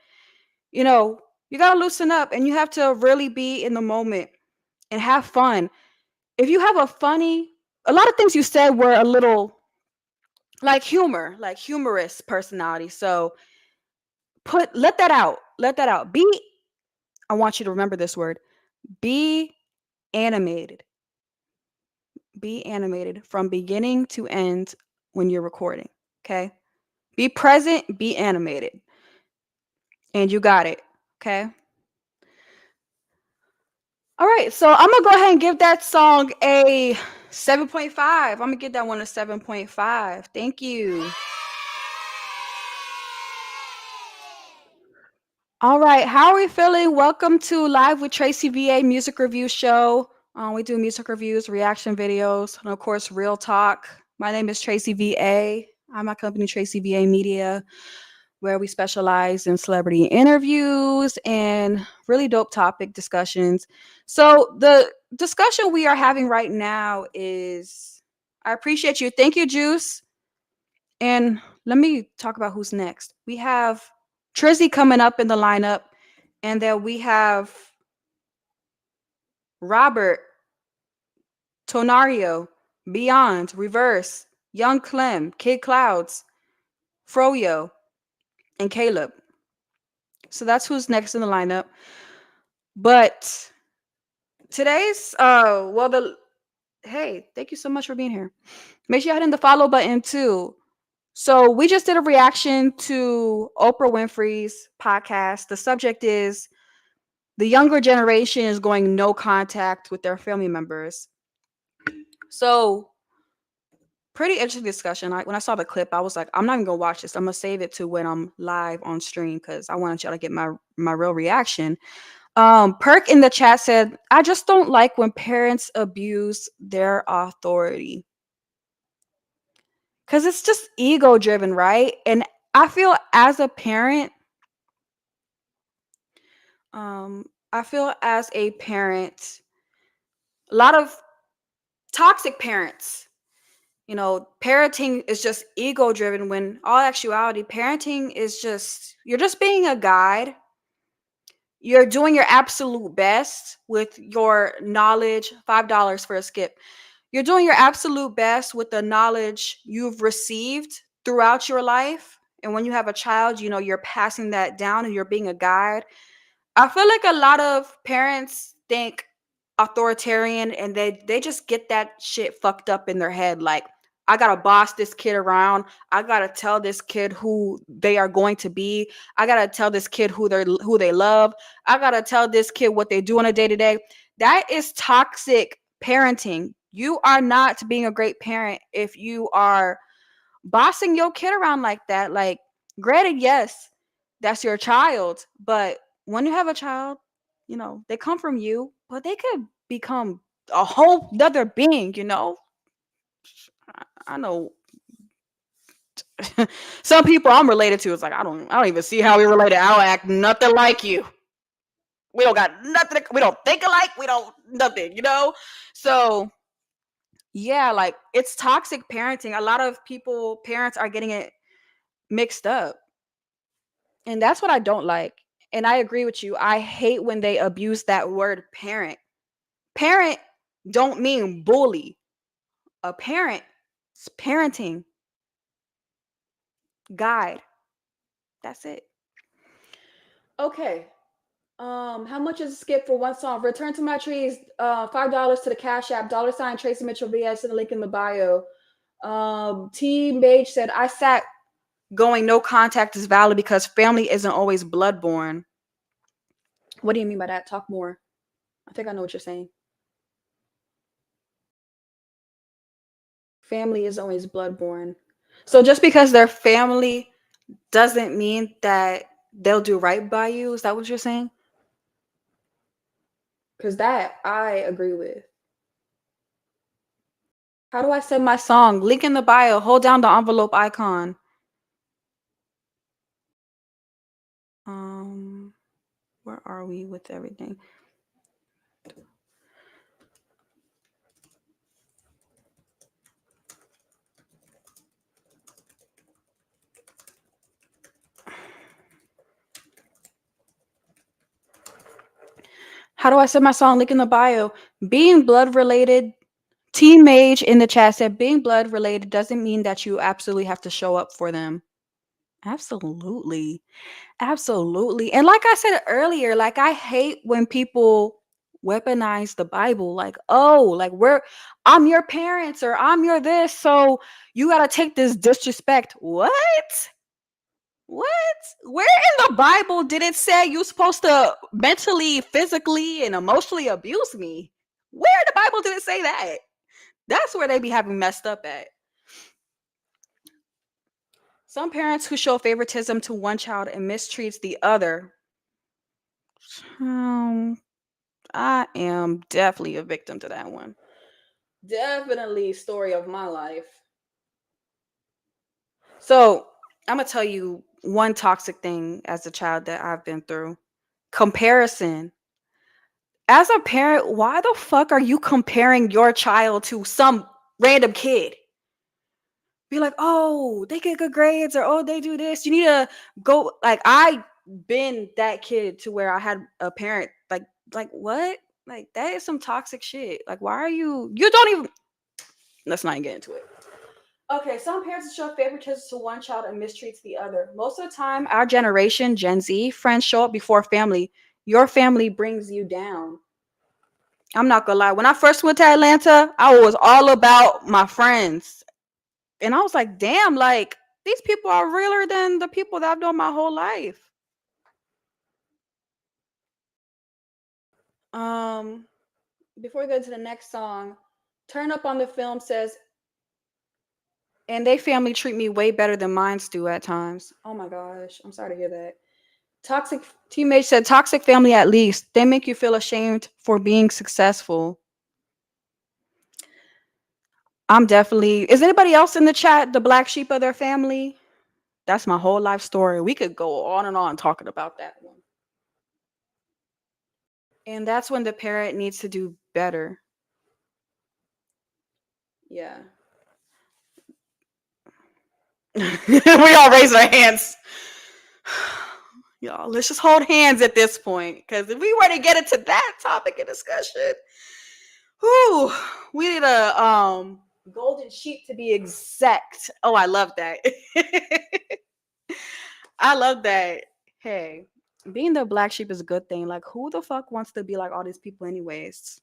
you know, you gotta loosen up and you have to really be in the moment and have fun. If you have a lot of things you said were a little like humorous personality. So let that out. Let that out. I want you to remember this word. Be animated. Be animated from beginning to end when you're recording. Okay. Be present, be animated. And you got it. Okay. All right. So I'm going to go ahead and give that song a 7.5. I'm going to give that one a 7.5. Thank you. All right. How are we feeling? Welcome to Live with Tracy VA Music Review Show. We do music reviews, reaction videos, and of course, real talk. My name is Tracy VA. I'm my company, Tracy VA Media, where we specialize in celebrity interviews and really dope topic discussions. So the discussion we are having right now is, I appreciate you. Thank you, Juice. And let me talk about who's next. We have Trizzy coming up in the lineup, and then we have Robert, Tonario, Beyond, Reverse, Young Clem, Kid Clouds, Froyo, and Caleb. So that's who's next in the lineup. But today's hey, thank you so much for being here. Make sure you hit the follow button too. So we just did a reaction to Oprah Winfrey's podcast. The subject is the younger generation is going no contact with their family members. So pretty interesting discussion. When I saw the clip, I was like, I'm not even gonna watch this. I'm gonna save it to when I'm live on stream because I wanted y'all to get my real reaction. Perk in the chat said, I just don't like when parents abuse their authority. Because it's just ego driven, right? And I feel as a parent, a lot of toxic parents, parenting is just ego driven when all actuality, parenting is you're just being a guide. You're doing your absolute best with your knowledge. $5 for a skip. You're doing your absolute best with the knowledge you've received throughout your life. And when you have a child, you're passing that down and you're being a guide. I feel like a lot of parents think authoritarian and they just get that shit fucked up in their head. Like, I gotta boss this kid around. I gotta tell this kid who they are going to be. I gotta tell this kid who they love. I gotta tell this kid what they do on a day-to-day. That is toxic parenting. You are not being a great parent if you are bossing your kid around like that. Like, granted, yes, that's your child, but when you have a child, they come from you, but they could become a whole other being, I know some people I'm related to. It's like, I don't even see how we related. I don't act nothing like you. We don't got nothing. We don't think alike. We don't nothing, So yeah, like, it's toxic parenting. A lot of parents are getting it mixed up. And that's what I don't like. And I agree with you. I hate when they abuse that word parent. Parent don't mean bully. A parent is parenting. Guide. That's it. Okay. How much is a skip for one song? Return to My Trees, $5 to the Cash App, $ Tracy Mitchell VS, and the link in the bio. T Mage said, I sat going no contact is valid because family isn't always bloodborne. What do you mean by that? Talk more. I think I know what you're saying. Family is always bloodborne. So just because they're family doesn't mean that they'll do right by you. Is that what you're saying? Because that I agree with. How do I send my song? Link in the bio. Hold down the envelope icon. Where are we with everything? How do I send my song? Link in the bio. Being blood related. Team Mage in the chat said being blood related doesn't mean that you absolutely have to show up for them. Absolutely. Absolutely. And like I said earlier, like I hate when people weaponize the Bible. Like, oh, like I'm your parents or I'm your this, so you gotta take this disrespect. What? What? Where in the Bible did it say you're supposed to mentally, physically, and emotionally abuse me? Where in the Bible did it say that? That's where they be having messed up at. Some parents who show favoritism to one child and mistreats the other. I am definitely a victim to that one. Definitely story of my life. So I'm gonna tell you one toxic thing as a child that I've been through. Comparison. As a parent, why the fuck are you comparing your child to some random kid? Be like, oh, they get good grades, or oh, they do this. You need to go. Like, I been that kid to where I had a parent like what? Like, that is some toxic shit. Like, why are you don't even, let's not get into it. Okay, some parents show favoritism to one child and mistreats the other. Most of the time, our generation, Gen Z, friends show up before family. Your family brings you down. I'm not gonna lie. When I first went to Atlanta, I was all about my friends. And I was like, damn, like, these people are realer than the people that I've known my whole life. Before we go to the next song, Turn Up on the Film says, and they family treat me way better than mines do at times. Oh my gosh, I'm sorry to hear that. Toxic teammate said, toxic family at least. They make you feel ashamed for being successful. I'm definitely, is anybody else in the chat the black sheep of their family? That's my whole life story. We could go on and on talking about that one. And that's when the parent needs to do better. Yeah. We all raise our hands. Y'all, let's just hold hands at this point. Because if we were to get into that topic of discussion, whew, we need a golden sheep to be exact. Oh, I love that. I love that. Hey, being the black sheep is a good thing. Like, who the fuck wants to be like all these people anyways?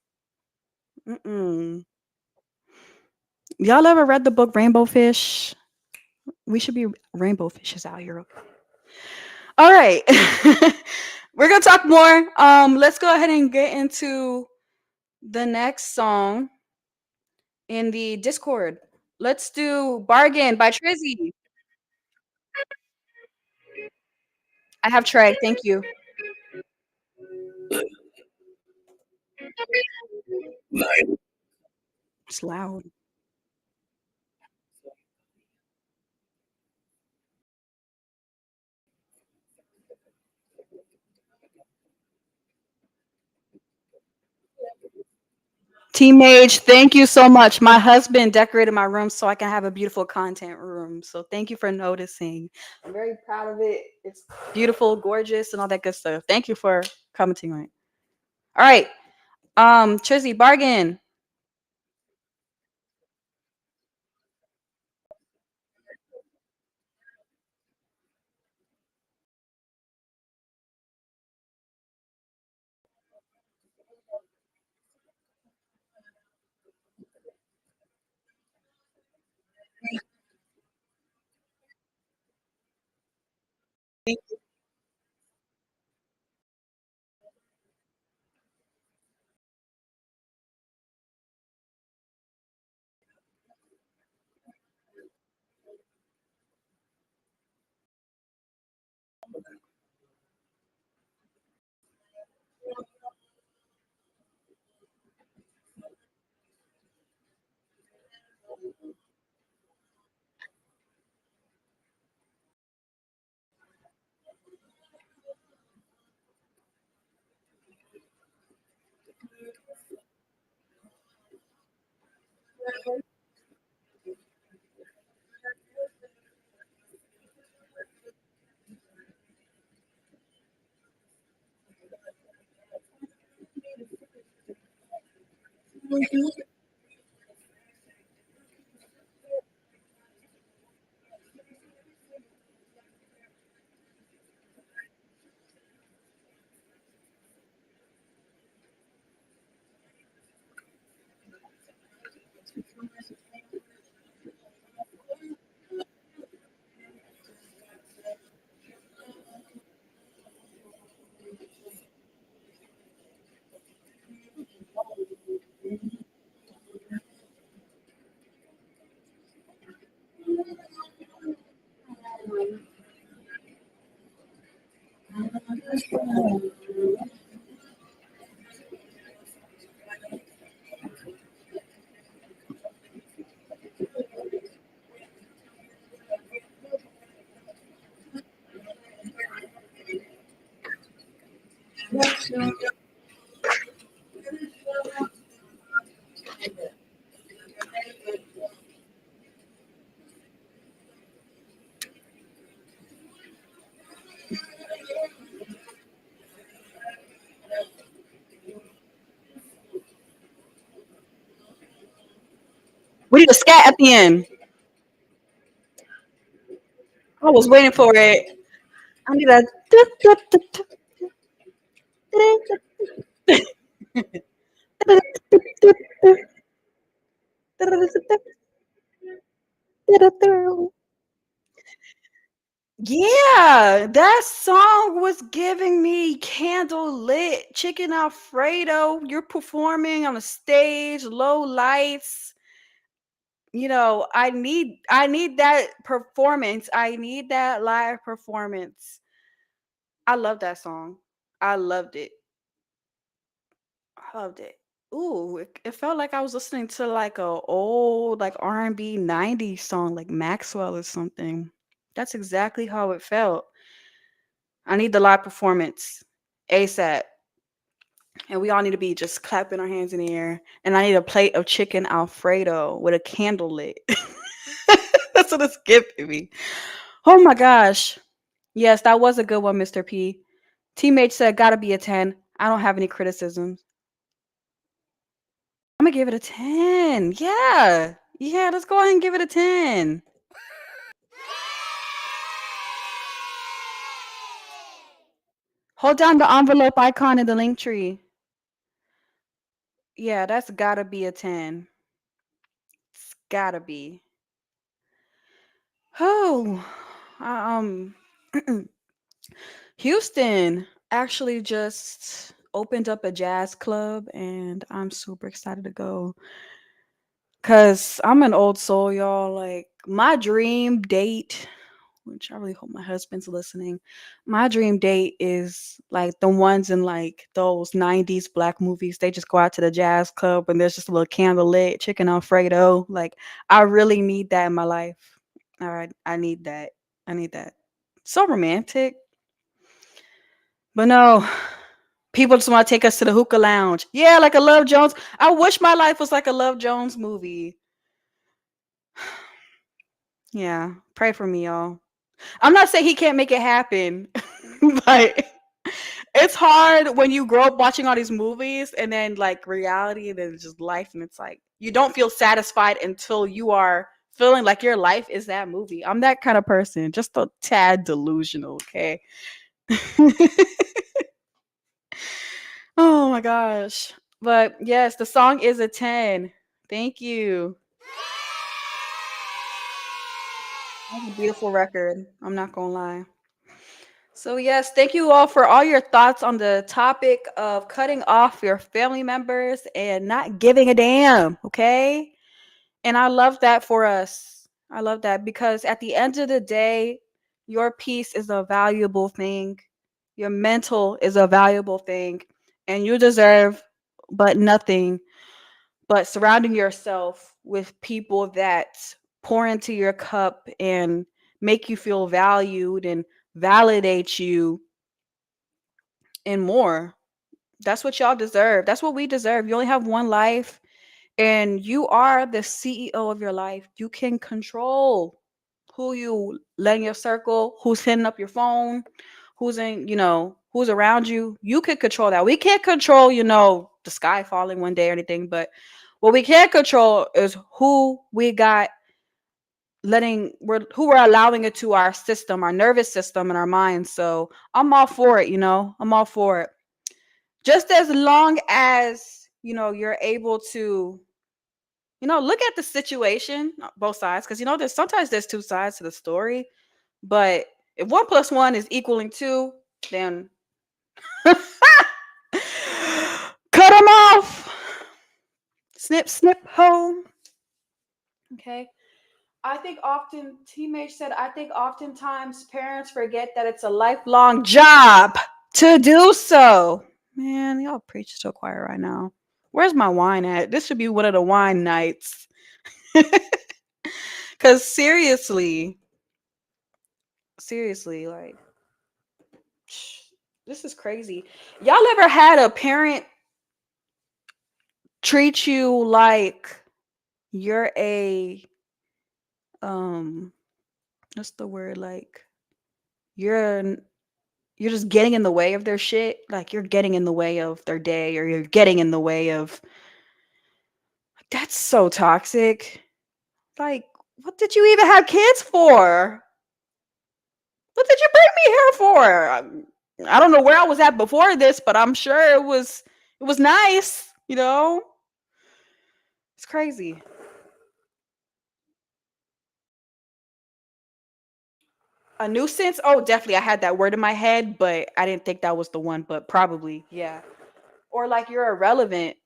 Y'all ever read the book Rainbow Fish? We should be rainbow fishes out here. All right. We're gonna talk more. Let's go ahead and get into the next song in the Discord. Let's do Bargain by Trizzy. I have Trey. Thank you. It's loud. Team Mage, thank you so much. My husband decorated my room so I can have a beautiful content room. So thank you for noticing. I'm very proud of it. It's beautiful, gorgeous, and all that good stuff. Thank you for commenting on it. All right. Trizzy, Bargain. We need a scat at the end. I was waiting for it. I need a. Yeah, that song was giving me candle lit chicken Alfredo. You're performing on a stage, low lights. I need that performance. I need that live performance. I love that song. I loved it. I loved it. Ooh, it felt like I was listening to like a old like R&B 90s song like Maxwell or something. That's exactly how it felt. I need the live performance ASAP. And we all need to be just clapping our hands in the air. And I need a plate of chicken Alfredo with a candle lit. That's what it's giving me. Oh my gosh. Yes, that was a good one, Mr. P. Teammate said, gotta be a 10. I don't have any criticisms. I'm gonna give it a 10. Yeah. Yeah, let's go ahead and give it a 10. Hold down the envelope icon in the link tree. Yeah, that's gotta be a 10. It's gotta be. Oh, um, Houston actually just opened up a jazz club, and I'm super excited to go. Cause I'm an old soul, y'all. Like my dream date, which I really hope my husband's listening. My dream date is like the ones in like those 90s black movies. They just go out to the jazz club and there's just a little candle lit, chicken Alfredo. Like I really need that in my life. All right, I need that. I need that. So romantic. But no, people just want to take us to the hookah lounge. Yeah, like a Love Jones. I wish my life was like a Love Jones movie. Yeah, pray for me, y'all. I'm not saying he can't make it happen, but it's hard when you grow up watching all these movies and then like reality and then just life, and it's like you don't feel satisfied until you are feeling like your life is that movie. I'm that kind of person, just a tad delusional, okay? Oh my gosh. But yes, the song is a 10. Thank you. That's a beautiful record. I'm not gonna lie. So yes, thank you all for all your thoughts on the topic of cutting off your family members and not giving a damn, okay? And I love that for us. I love that because at the end of the day, your peace is a valuable thing. Your mental is a valuable thing, and you deserve but nothing but surrounding yourself with people that pour into your cup and make you feel valued and validate you and more. That's what y'all deserve. That's what we deserve. You only have one life and you are the CEO of your life. You can control who you let in your circle, who's hitting up your phone, who's who's around you. You could control that. We can't control, the sky falling one day or anything, but What we can't control is who we got who we're allowing it to our system, our nervous system and our minds. So I'm all for it, I'm all for it. Just as long as, you're able to, look at the situation, both sides, because sometimes there's two sides to the story. But if 1 + 1 is equaling 2, then cut them off. Snip, snip, home. Okay. I think oftentimes parents forget that it's a lifelong job to do so. Man, y'all preach to a choir right now. Where's my wine at? This should be one of the wine nights. Because seriously, like, this is crazy. Y'all ever had a parent treat you like you're a what's the word, like you're just getting in the way of their shit, like you're getting in the way of their day, or you're getting in the way of, that's so toxic. Like, what did you even have kids for? What did you bring me here for? I don't know where I was at before this, but I'm sure it was nice, It's crazy. A nuisance? Oh, definitely. I had that word in my head, but I didn't think that was the one, but probably, yeah. Or like you're irrelevant.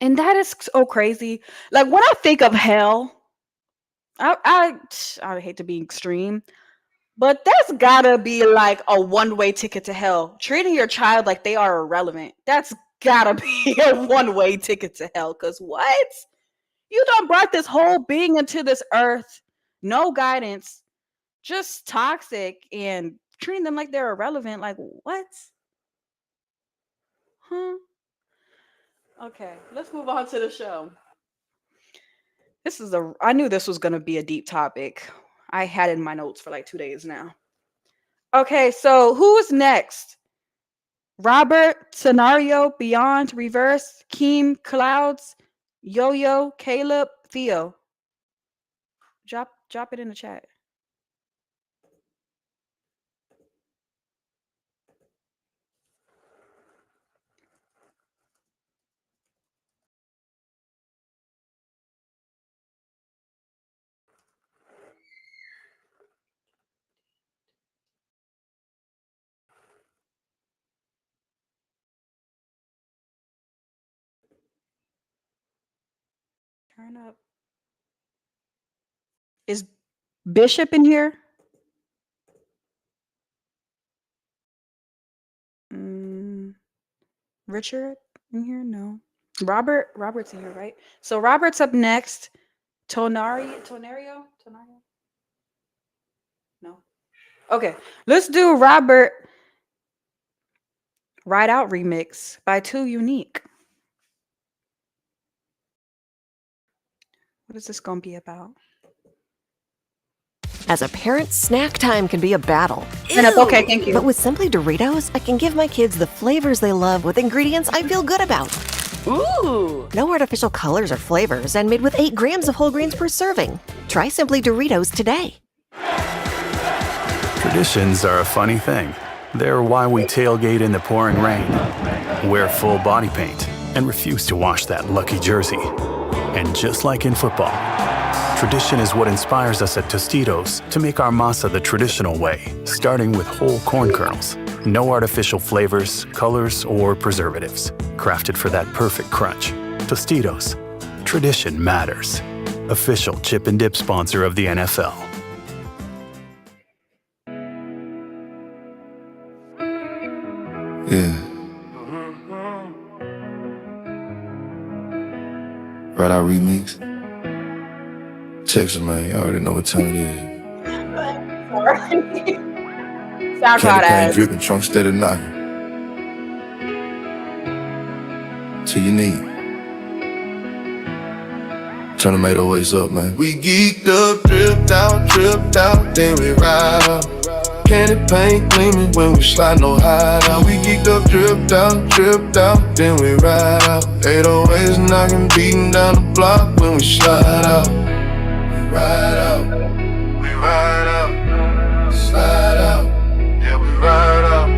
And that is so crazy. Like when I think of hell, I hate to be extreme, but that's gotta be like a one-way ticket to hell. Treating your child like they are irrelevant. That's gotta be a one-way ticket to hell. Cause what? You done brought this whole being into this earth, no guidance, just toxic, and treating them like they're irrelevant. Like what? Huh? Okay, let's move on to the show. I knew this was going to be a deep topic. I had it in my notes for like 2 days now. Okay, so who's next? Robert, Scenario, Beyond, Reverse, Keem, Clouds, Yo-Yo, Caleb, Theo. Drop it in the chat. Turn up. Is Bishop in here? Richard in here? No. Robert's in here, right? So Robert's up next. Tonario? No. Okay, let's do Robert Ride Out remix by Too Unique. What is this gonna be about? As a parent, snack time can be a battle. Okay, thank you. But with Simply Doritos, I can give my kids the flavors they love with ingredients I feel good about. Ooh! No artificial colors or flavors, and made with 8 grams of whole grains per serving. Try Simply Doritos today. Traditions are a funny thing. They're why we tailgate in the pouring rain, wear full body paint, and refuse to wash that lucky jersey. And just like in football, tradition is what inspires us at Tostitos to make our masa the traditional way, starting with whole corn kernels. No artificial flavors, colors, or preservatives. Crafted for that perfect crunch. Tostitos. Tradition matters. Official chip and dip sponsor of the NFL. Yeah. Right Out remix. Texas, man, you already know what time it is. SoundCloud Candy cane ads. dripping, trunk steady knocking. Till you need. Turn the 808s up, man. We geeked up, tripped out, then we ride out. Candy paint gleaming when we slide no hide out. We geeked up, dripped out, then we ride out. 808s knocking, beating down the block when we slide out. Ride out, we ride out, slide out, yeah we ride out.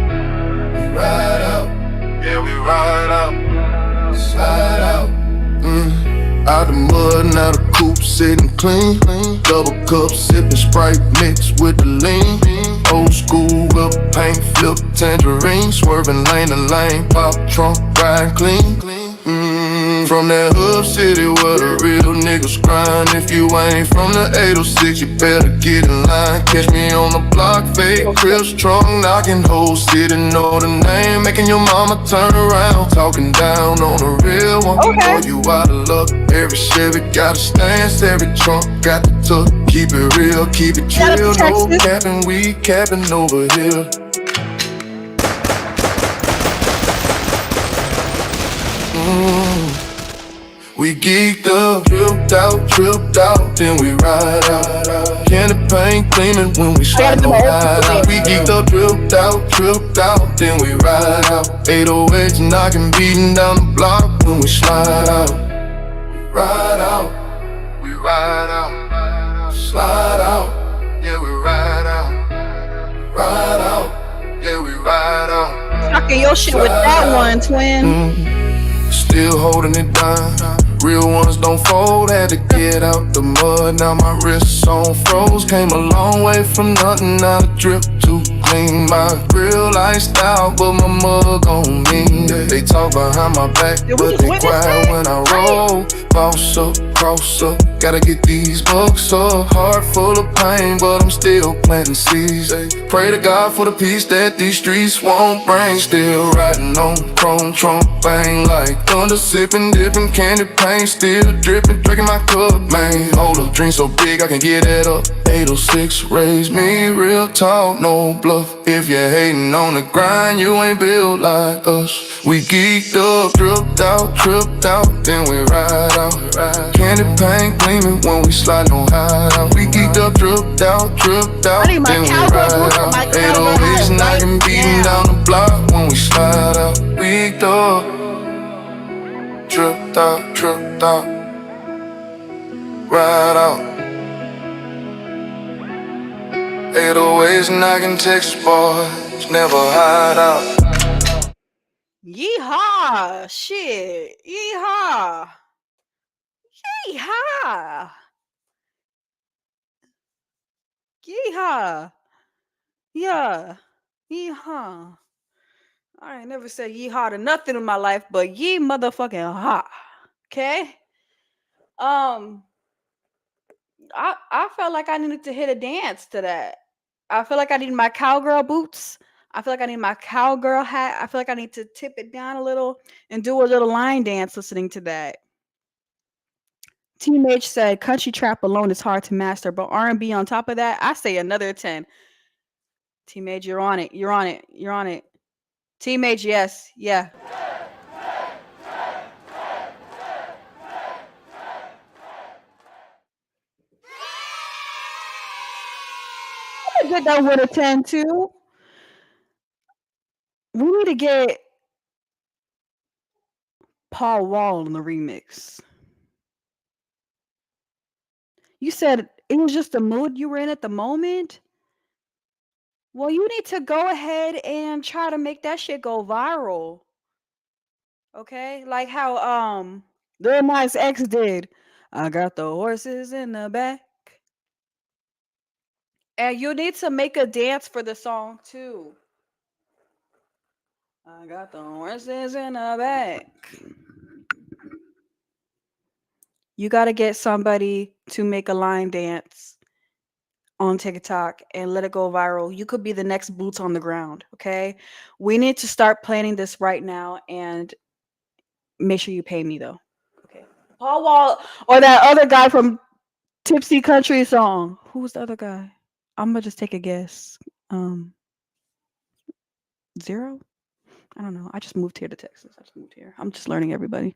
Ride out, yeah we ride out, slide out. Out the mud, now the coupe sitting clean. Double cup, sipping Sprite mixed with the lean. Old school whip, paint flip, tangerine. Swerving lane to lane, pop trunk, ride clean. From that hood city where the real niggas grind. If you ain't from the 806, you better get in line. Catch me on the block, fake crib strong, knocking whole city, know the name. Making your mama turn around, talking down on the real one. Boy, you out of luck. Every Chevy got a stance, every trunk got the tuck. Keep it real, keep it chill, no capping, we capping over here. We geeked up, tripped out, then we ride out. Candy paint gleaming when we slide no hide out. We geeked up, tripped out, then we ride out. 808s knocking, beating down the block when we slide out. Ride out, we ride out, slide out, yeah we ride out. Ride out, yeah we ride out. Talking your shit with that one, twin. Still holding it down. Real ones don't fold, had to get out the mud. Now my wrists on froze. Came a long way from nothing, now the drip too clean. My real lifestyle, but my mug on me. They talk behind my back, but they quiet when I roll. Boss up, cross up, gotta get these bucks up. Heart full of pain, but I'm still planting seeds. Pray to God for the peace that these streets won't bring. Still riding on chrome trunk, bang like thunder. Sipping, dipping, candy paint, still dripping, drinking my cup, man. Hold up, drink so big I can get it up. 806 raised me real talk, no bluff. If you're hating on the grind, you ain't built like us. We geeked up, tripped out, then we ride out. Candy paint gleaming when we slide no hide out. We geeked up, tripped out, then we ride out. 808s knocking, beating down the block when we slide out. Geeked up, tripped out, ride out. 808s knocking Texas boys, never hide out. Yeehaw! Shit! Yeehaw! Yeehaw! Yeehaw! Yeah! Yeehaw! I ain't never said yeehaw to nothing in my life, but ye motherfucking ha! Okay? I felt like I needed to hit a dance to that. I feel like I need my cowgirl boots. I feel like I need my cowgirl hat. I feel like I need to tip it down a little and do a little line dance listening to that. Team H said, country trap alone is hard to master, but R&B on top of that, I say another 10. Team H, you're on it. You're on it. You're on it. Team H, yes. Yeah. I'm gonna get that with a 10 too. We need to get Paul Wall in the remix. You said it was just the mood you were in at the moment? Well, you need to go ahead and try to make that shit go viral. Okay? Like how Lil Nas X did. I got the horses in the back. And you need to make a dance for the song too. I got the horses in the back. You got to get somebody to make a line dance on TikTok and let it go viral. You could be the next boots on the ground, okay? We need to start planning this right now and make sure you pay me though. Okay. Paul Wall or that other guy from Tipsy Country Song. Who's the other guy? I'm gonna just take a guess. Zero? I don't know. I just moved here to Texas. I'm just learning everybody.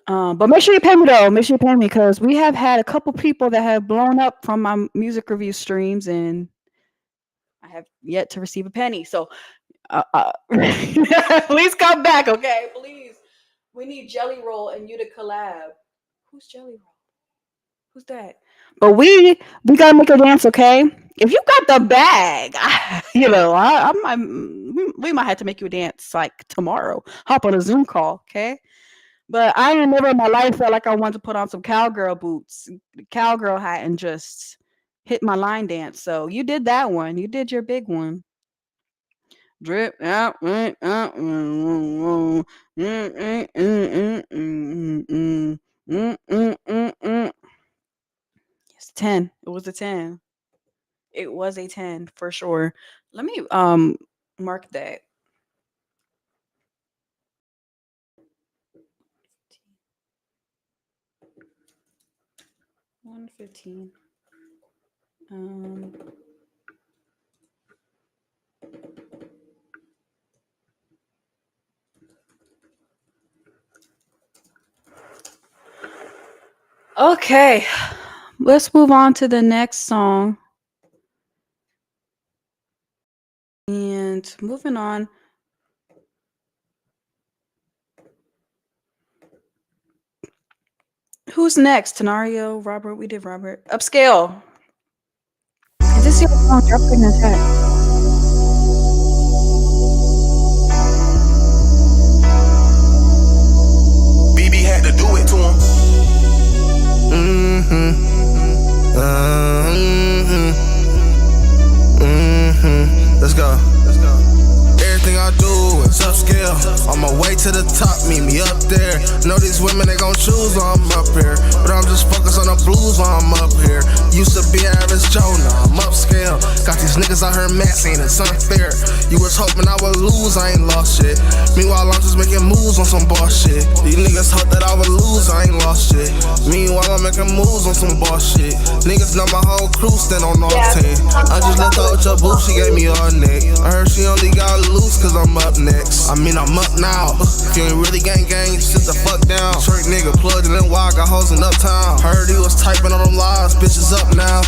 But make sure you pay me though. Make sure you pay me because we have had a couple people that have blown up from my music review streams, and I have yet to receive a penny. So please come back, okay? Please. We need Jelly Roll and you to collab. Who's Jelly Roll? Who's that? But we gotta make her dance, okay? If you got the bag, we might have to make you dance like tomorrow. Hop on a Zoom call, okay? But I ain't never in my life felt like I wanted to put on some cowgirl boots, cowgirl hat, and just hit my line dance. So you did that one. You did your big one. Drip out, it's 10. It was a 10. It was a 10 for sure. Let me mark that. $115. Okay, let's move on to the next song. And moving on. Who's next? Tenario, Robert. We did Robert. Upscale. Is this your song? Drop it in the chat. BB had to do it to him. Let's go. Everything I do is upscale. On my way to the top, meet me up there. Know these women, they gon' choose while I'm up here. But I'm just focused on the blues while I'm up here. Used to be average Joe, now I'm upscale. Got these niggas out here maxing, it's unfair. You was hoping I would lose, I ain't lost shit. Meanwhile, I'm just making moves on some boss shit. These niggas hope that I would lose, I ain't lost shit. Meanwhile, I'm making moves on some boss shit. Niggas know my whole crew stand on all 10. I just left her with your boo, she gave me all neck. I heard she only got loose cause I'm up next. I mean, I'm up now. If you ain't really gang, sit the fuck down. Trick nigga plugged in wide, got hoes in uptown. Heard he was typing on them lives, bitches up now.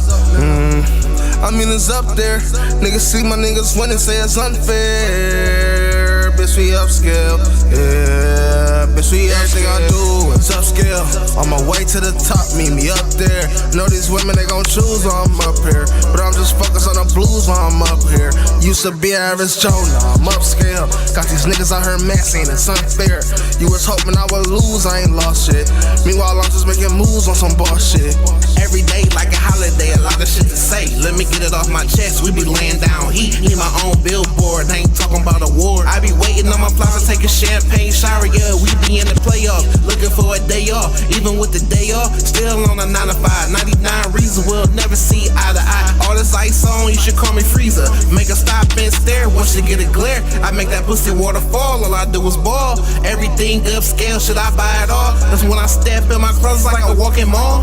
I mean, it's up there. Niggas see my niggas win and say it's unfair. Bitch, we upscale. Yeah, bitch, we everything I do is upscale. On my way to the top, meet me up there. Know these women, they gon' choose while I'm up here. But I'm just focused on the blues while I'm up here. Used to be average Joe, now I'm upscale. Got these niggas out here maxing, it's unfair. You was hoping I would lose, I ain't lost shit. Meanwhile, I'm just making moves on some boss shit. Every day like a holiday, a lot of shit to say. Let me get it off my chest, we be laying down heat. Need my own billboard, I ain't talking about award. I be waiting on my flies to take a champagne shower, yeah. We be in the playoff, looking for a day off. Even with the day off, still on a 9 to 5. 99 reasons we'll never see eye to eye. All this ice on, you should call me freezer. Make a stop and stare, once you get a glare. I make that pussy waterfall, all I do is ball. Everything upscale, should I buy it all? That's when I step in my clothes like a walking mall.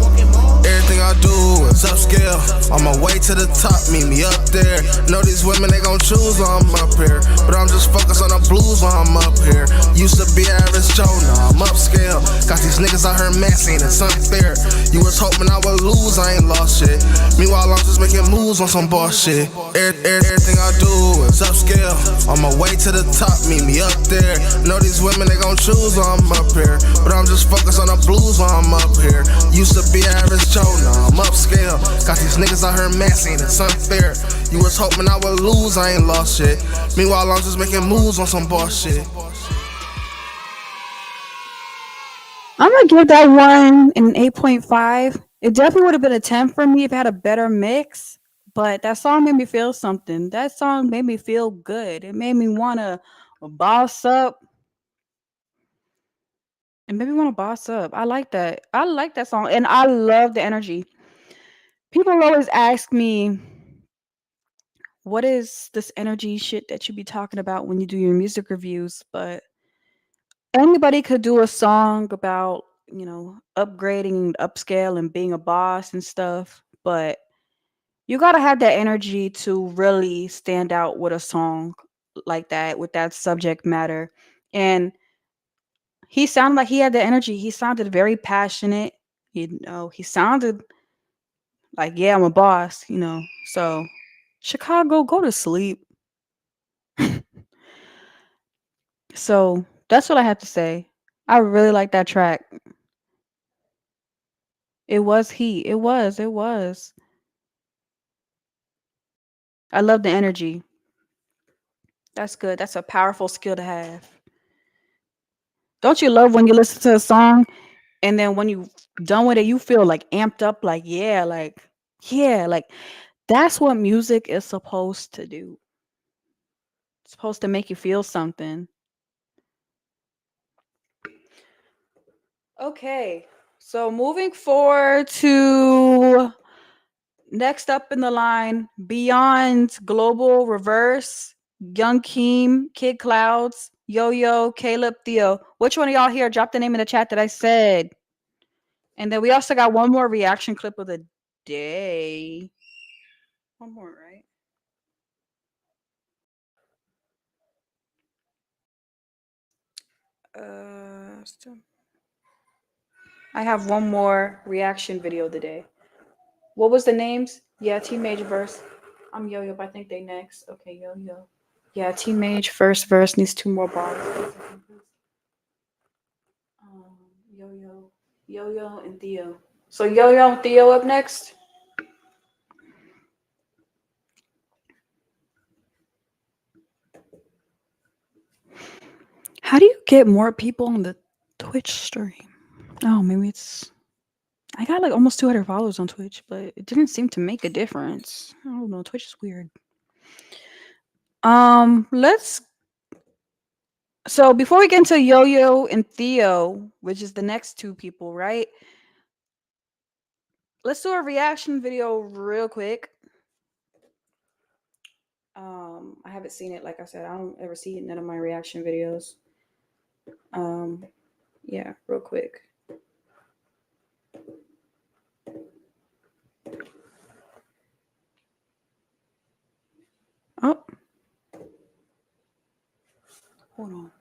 Everything I do is upscale. On my way to the top, meet me up there. Know these women, they gon' choose while I'm up here. But I'm just focused on the blues while I'm up here. Used to be average Joe, now I'm upscale. Got these niggas out here maxing, it's unfair. You was hoping I would lose, I ain't lost shit. Meanwhile, I'm just making moves on some boss shit. Everything I do is upscale. On my way to the top, meet me up there. Know these women, they gon' choose while I'm up here. But I'm just focused on the blues while I'm up here. Used to be average Joe, now I'm upscale. Got these niggas out here maxing, it's unfair. You was hoping I would lose, I ain't lost shit. Meanwhile, I'm just making moves on some boss shit. I'm gonna give that one an 8.5. It definitely would have been a 10 for me if it had a better mix. But that song made me feel something. That song made me feel good. It made me want to boss up. It made me want to boss up. I like that. I like that song. And I love the energy. People always ask me, what is this energy shit that you be talking about when you do your music reviews? But anybody could do a song about, upgrading, upscale, and being a boss and stuff. But you got to have that energy to really stand out with a song like that, with that subject matter. And he sounded like he had the energy. He sounded very passionate. He sounded like, yeah, I'm a boss, So Chicago, go to sleep. So that's what I have to say. I really like that track. It was heat. It was. It was. I love the energy. That's good. That's a powerful skill to have. Don't you love when you listen to a song and then when you done with it, you feel like amped up, like, yeah, that's what music is supposed to do. It's supposed to make you feel something. Okay. So moving forward to next up in the line, Beyond Global Reverse, Young Keem, Kid Clouds, Yo-Yo, Caleb, Theo. Which one of y'all here? Drop the name in the chat that I said. And then we also got one more reaction clip of the day. One more, right? I have one more reaction video of the day. What was the names? Yeah, Team Mage verse. I'm Yo-Yo, but I think they next. Okay, Yo-Yo. Yeah, Team Mage first verse needs 2 more bars. Yo-Yo, Yo-Yo, and Theo. So Yo-Yo and Theo up next. How do you get more people on the Twitch stream? Oh, maybe it's... I got like almost 200 followers on Twitch, but it didn't seem to make a difference. I don't know. Twitch is weird. So before we get into Yo-Yo and Theo, which is the next 2 people, right? Let's do a reaction video real quick. I haven't seen it. Like I said, I don't ever see none of my reaction videos. Yeah, real quick. Oh. Hold on.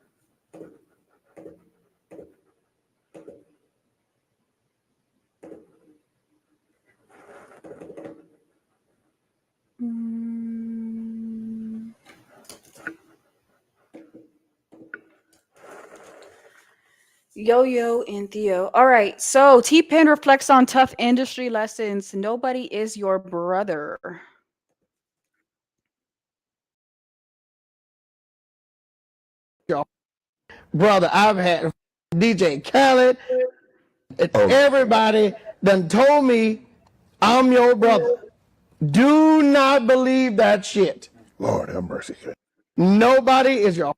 Yo-Yo and Theo. All right. So T-Pain reflects on tough industry lessons. Nobody is your brother. Brother, I've had DJ Khaled. Everybody done told me I'm your brother. Do not believe that shit. Lord have mercy. Nobody is your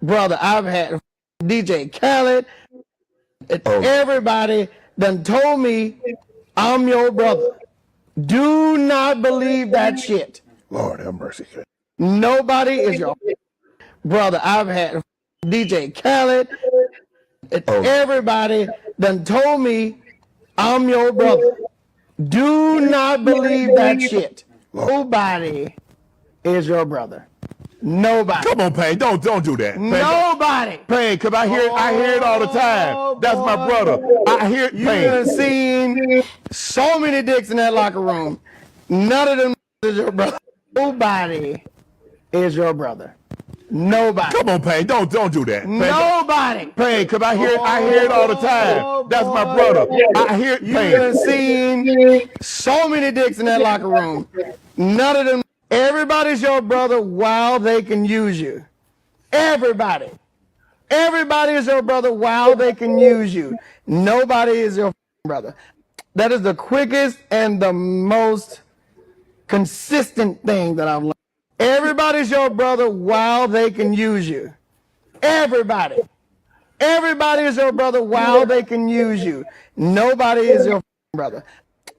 brother. I've had DJ Khaled. Everybody done told me I'm your brother. Do not believe that shit. Lord have mercy. Nobody is your brother. I've had DJ Khaled. Everybody done told me I'm your brother. Do not believe that shit. Nobody is your brother. Nobody. Come on, Pain. Don't do that. Pain, Nobody. Pain, cause I hear it all the time. That's my brother. I hear You Pain. done seen so many dicks in that locker room. None of them is your brother. Nobody is your brother. Nobody. Come on, Pain. Don't do that. Pain, Nobody. Pain, cause I hear it all the time. That's my brother. I hear You Pain. done seen so many dicks in that locker room. None of them. Everybody's your brother while they can use you. Everybody. Everybody is your brother while they can use you. Nobody is your brother. That is the quickest and the most consistent thing that I've learned. Everybody's your brother while they can use you. Everybody. Everybody is your brother while they can use you. Nobody is your brother.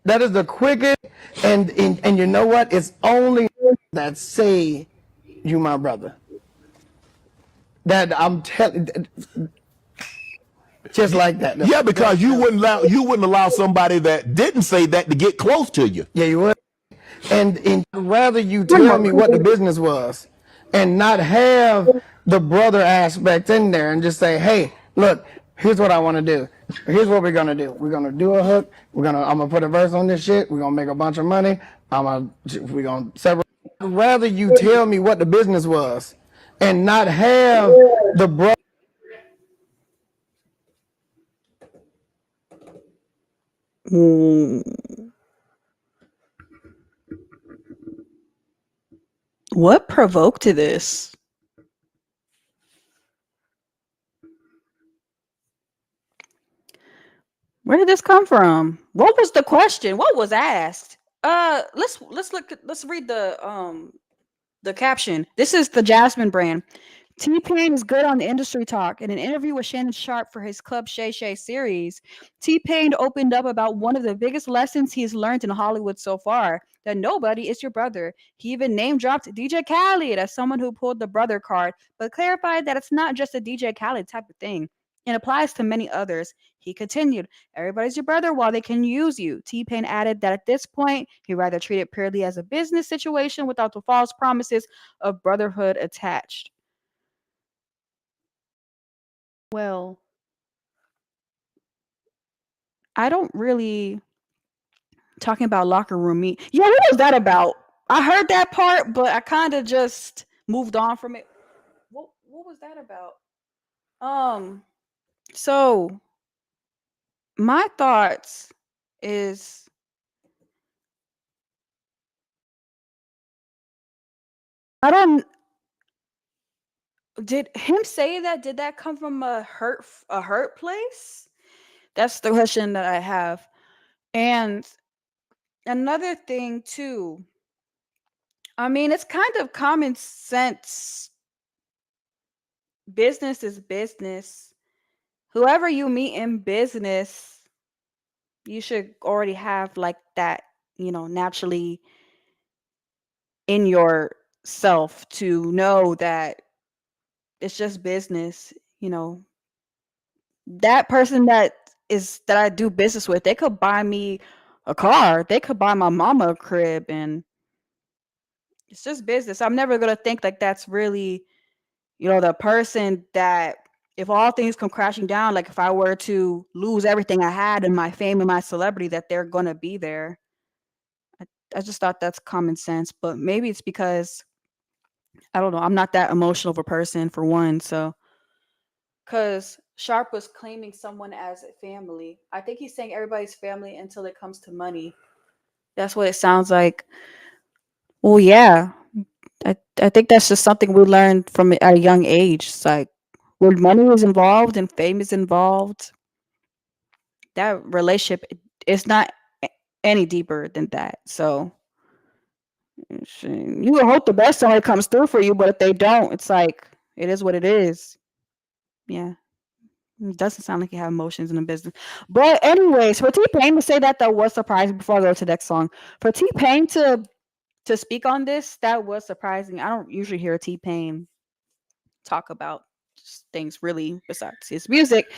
That is the quickest, and you know what? It's only that say you my brother. That I'm telling, just like that. Yeah, because you wouldn't allow somebody that didn't say that to get close to you. Yeah, you would. And rather you tell me what the business was and not have the brother aspect in there and just say, hey, look, here's what I want to do. Here's what we're going to do. We're going to do a hook. I'm going to put a verse on this shit. We're going to make a bunch of money. We're going to separate. rather you tell me what the business was and not have the bro. What provoked this? Where did this come from? What was the question? What was asked? Let's read the caption. This is the Jasmine brand. T-Pain is good on the industry talk. In an interview with Shannon Sharp for his Club Shay Shay series, T-Pain opened up about one of the biggest lessons he's learned in Hollywood so far, that nobody is your brother. He even name-dropped DJ Khaled as someone who pulled the brother card, but clarified that it's not just a DJ Khaled type of thing. It applies to many others. He continued, everybody's your brother while they can use you. T-Pain added that at this point, he'd rather treat it purely as a business situation without the false promises of brotherhood attached. Well, I don't really talking about locker room meet. Yeah, what was that about? I heard that part, but I kind of just moved on from it. What was that about? So my thoughts is I don't did him say that? Did that come from a hurt place? That's the question that I have. And another thing too, I mean, it's kind of common sense. Business is business. Whoever you meet in business, you should already have like that, naturally in yourself to know that it's just business. That person that I do business with, they could buy me a car, they could buy my mama a crib, and it's just business. I'm never gonna think like that's really, the person that if all things come crashing down, like if I were to lose everything I had and my fame and my celebrity, that they're gonna be there. I just thought that's common sense, but maybe it's because I don't know. I'm not that emotional of a person for one, so because Sharp was claiming someone as a family. I think he's saying everybody's family until it comes to money. That's what it sounds like. Well, yeah. I think that's just something we learned from at a young age. It's like when money is involved and fame is involved, that relationship is not any deeper than that. So you would hope the best somebody comes through for you, but if they don't, it's like it is what it is. Yeah. It doesn't sound like you have emotions in the business. But anyways, for T-Pain to say that was surprising before I go to the next song. For T-Pain to speak on this, that was surprising. I don't usually hear T-Pain talk about things really besides his music.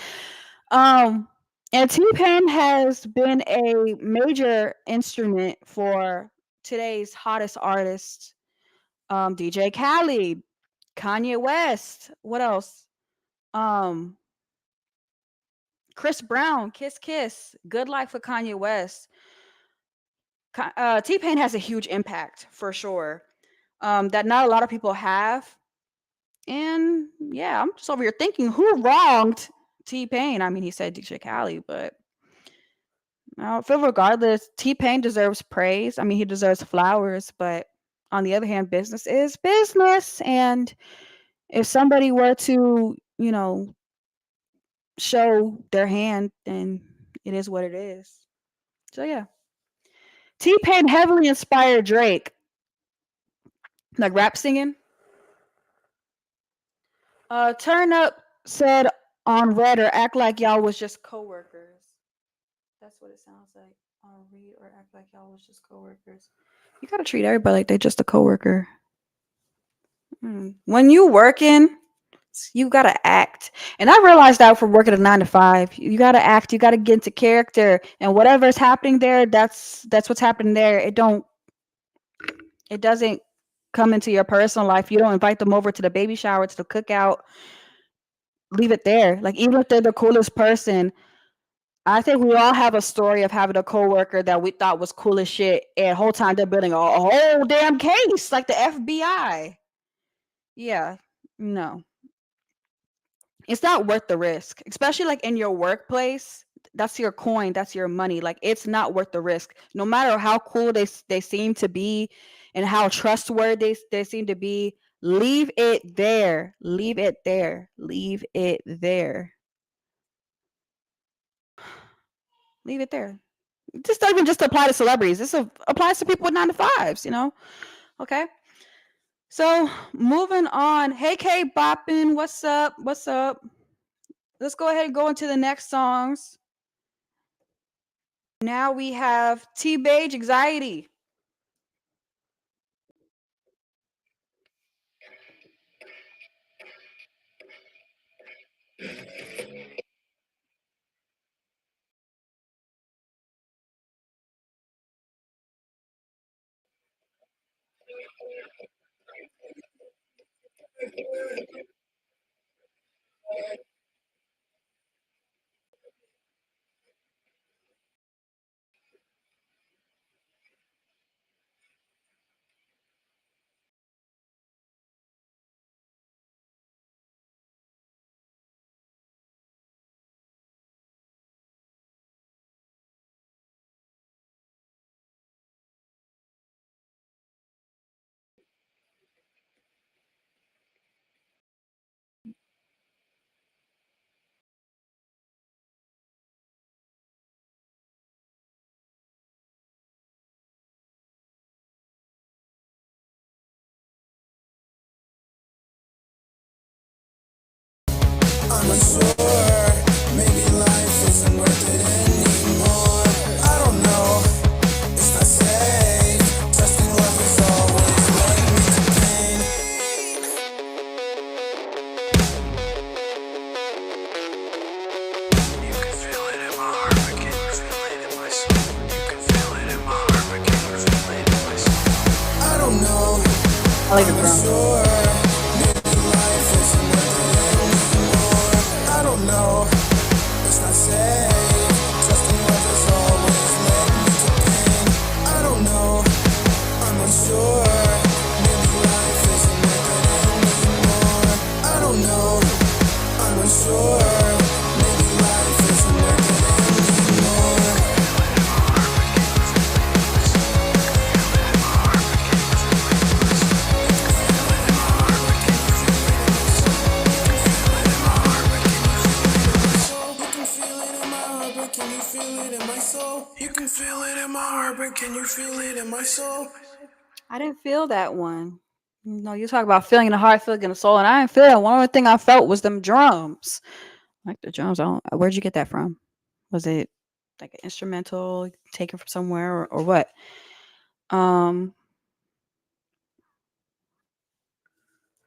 And T-Pain has been a major instrument for today's hottest artists. DJ Khaled, Kanye West, what else? Chris Brown, Kiss Kiss, Good Life with Kanye West. T-Pain has a huge impact for sure, that not a lot of people have. And yeah, I'm just over here thinking, who wronged T-Pain? I mean, he said DJ Khaled, but I feel regardless, T-Pain deserves praise. I mean, he deserves flowers, but on the other hand, business is business. And if somebody were to, show their hand, then it is what it is. So yeah. T-Pain heavily inspired Drake. Like rap singing. Turn Up said on Red or act like y'all was just coworkers. That's what it sounds like. On Read or act like y'all was just coworkers. You gotta treat everybody like they're just a coworker. When you working, you gotta act. And I realized that from working a 9 to 5. You gotta act, you gotta get into character. And whatever's happening there, that's what's happening there. It doesn't come into your personal life. You don't invite them over to the baby shower, to the cookout. Leave it there. Like even if they're the coolest person, I think we all have a story of having a coworker that we thought was cool as shit, and the whole time they're building a whole damn case like the FBI. Yeah, no. It's not worth the risk, especially like in your workplace. That's your coin, that's your money. Like it's not worth the risk. No matter how cool they seem to be and how trustworthy they seem to be, leave it there. Leave it there. Leave it there. Leave it there. This doesn't even just apply to celebrities. This applies to people with 9 to 5s, you know? Okay. So moving on. Hey, K Boppin, what's up? What's up? Let's go ahead and go into the next songs. Now we have T-Bage, Anxiety. I'm unsure, maybe life isn't worth it anymore. I don't know, it's not safe. Trusting love is always led me to pain. You can feel it in my heart, but can you feel it in my soul? You can feel it in my heart, but can you feel it in my soul? I don't know, I like the I'm drum. unsure, maybe life isn't worth it anymore. I don't know, it's not safe. Trusting love has always led me to pain. I don't know, I'm unsure. Maybe life isn't worth it anymore. I don't know, I'm unsure. Maybe life isn't worth it anymore. You can feel it in my heart, but can you feel it in my soul? You can feel it in my heart, but can you feel it in my soul? I didn't feel that one. No, you talk about feeling in the heart, feeling in the soul, and I didn't feel that. One of the thing I felt was them drums. Like the drums. Where'd you get that from? Was it like an instrumental taken from somewhere or what?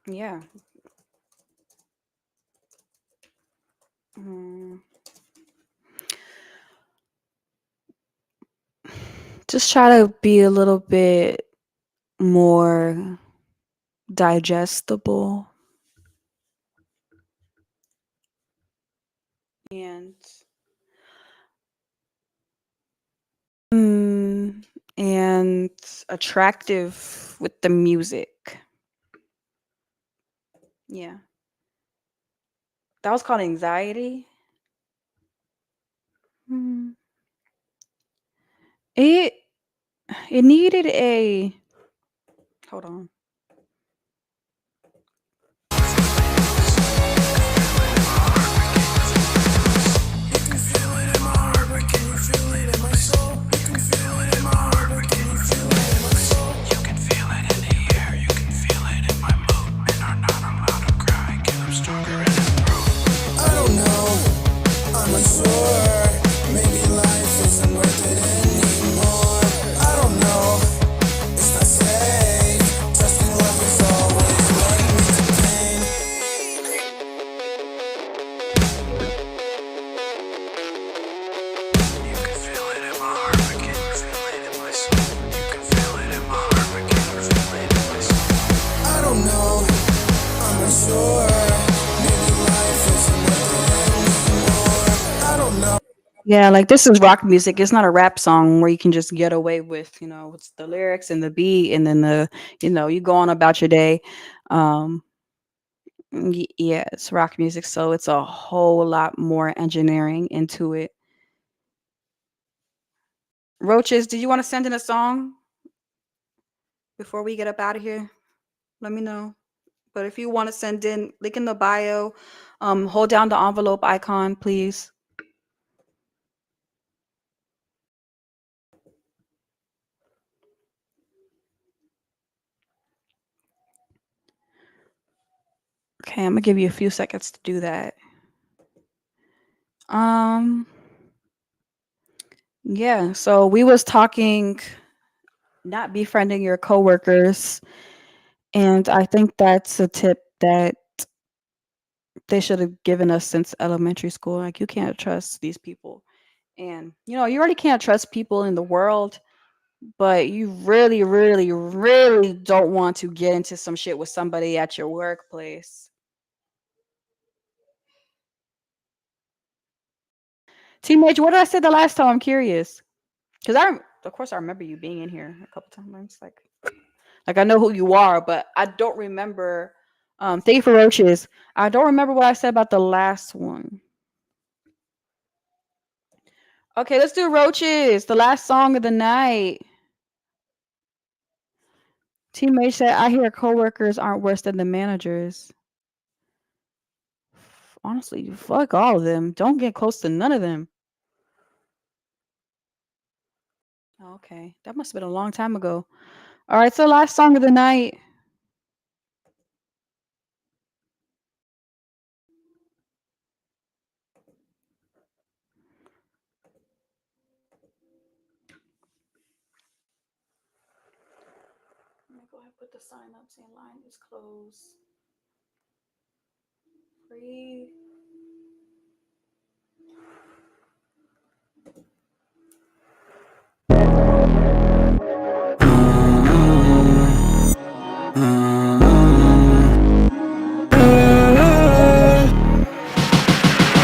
Yeah. Just try to be a little bit more digestible. And attractive with the music. Yeah. That was called Anxiety. It needed a hold on. I don't know, I'm unsure. Maybe life isn't worth it anymore. I don't know, it's not safe. Trusting love is always led me to pain. You can feel it in my heart, but can you feel it in my soul? You can feel it in my heart, but can you feel it in my soul? I don't know, I'm unsure. Maybe life isn't worth it anymore. I don't know. Yeah, like this is rock music. It's not a rap song where you can just get away with, with the lyrics and the beat and then you go on about your day. Um, yeah, it's rock music, so it's a whole lot more engineering into it. Roaches, did you want to send in a song before we get up out of here? Let me know. But if you want to send in, link in the bio. Hold down the envelope icon, please. Okay, I'm gonna give you a few seconds to do that. Yeah, so we was talking not befriending your coworkers, and I think that's a tip that they should have given us since elementary school. Like you can't trust these people. And you already can't trust people in the world, but you really, really, really don't want to get into some shit with somebody at your workplace. Teenage, what did I say the last time? I'm curious. Because of course, I remember you being in here a couple times. Like I know who you are, but I don't remember. Thank you for roaches. I don't remember what I said about the last one. Okay, let's do roaches. The last song of the night. Teammate said, "I hear coworkers aren't worse than the managers." Honestly, fuck all of them. Don't get close to none of them. Okay, that must have been a long time ago. All right, so last song of the night. Let me go ahead and put the sign up saying line is closed. Free.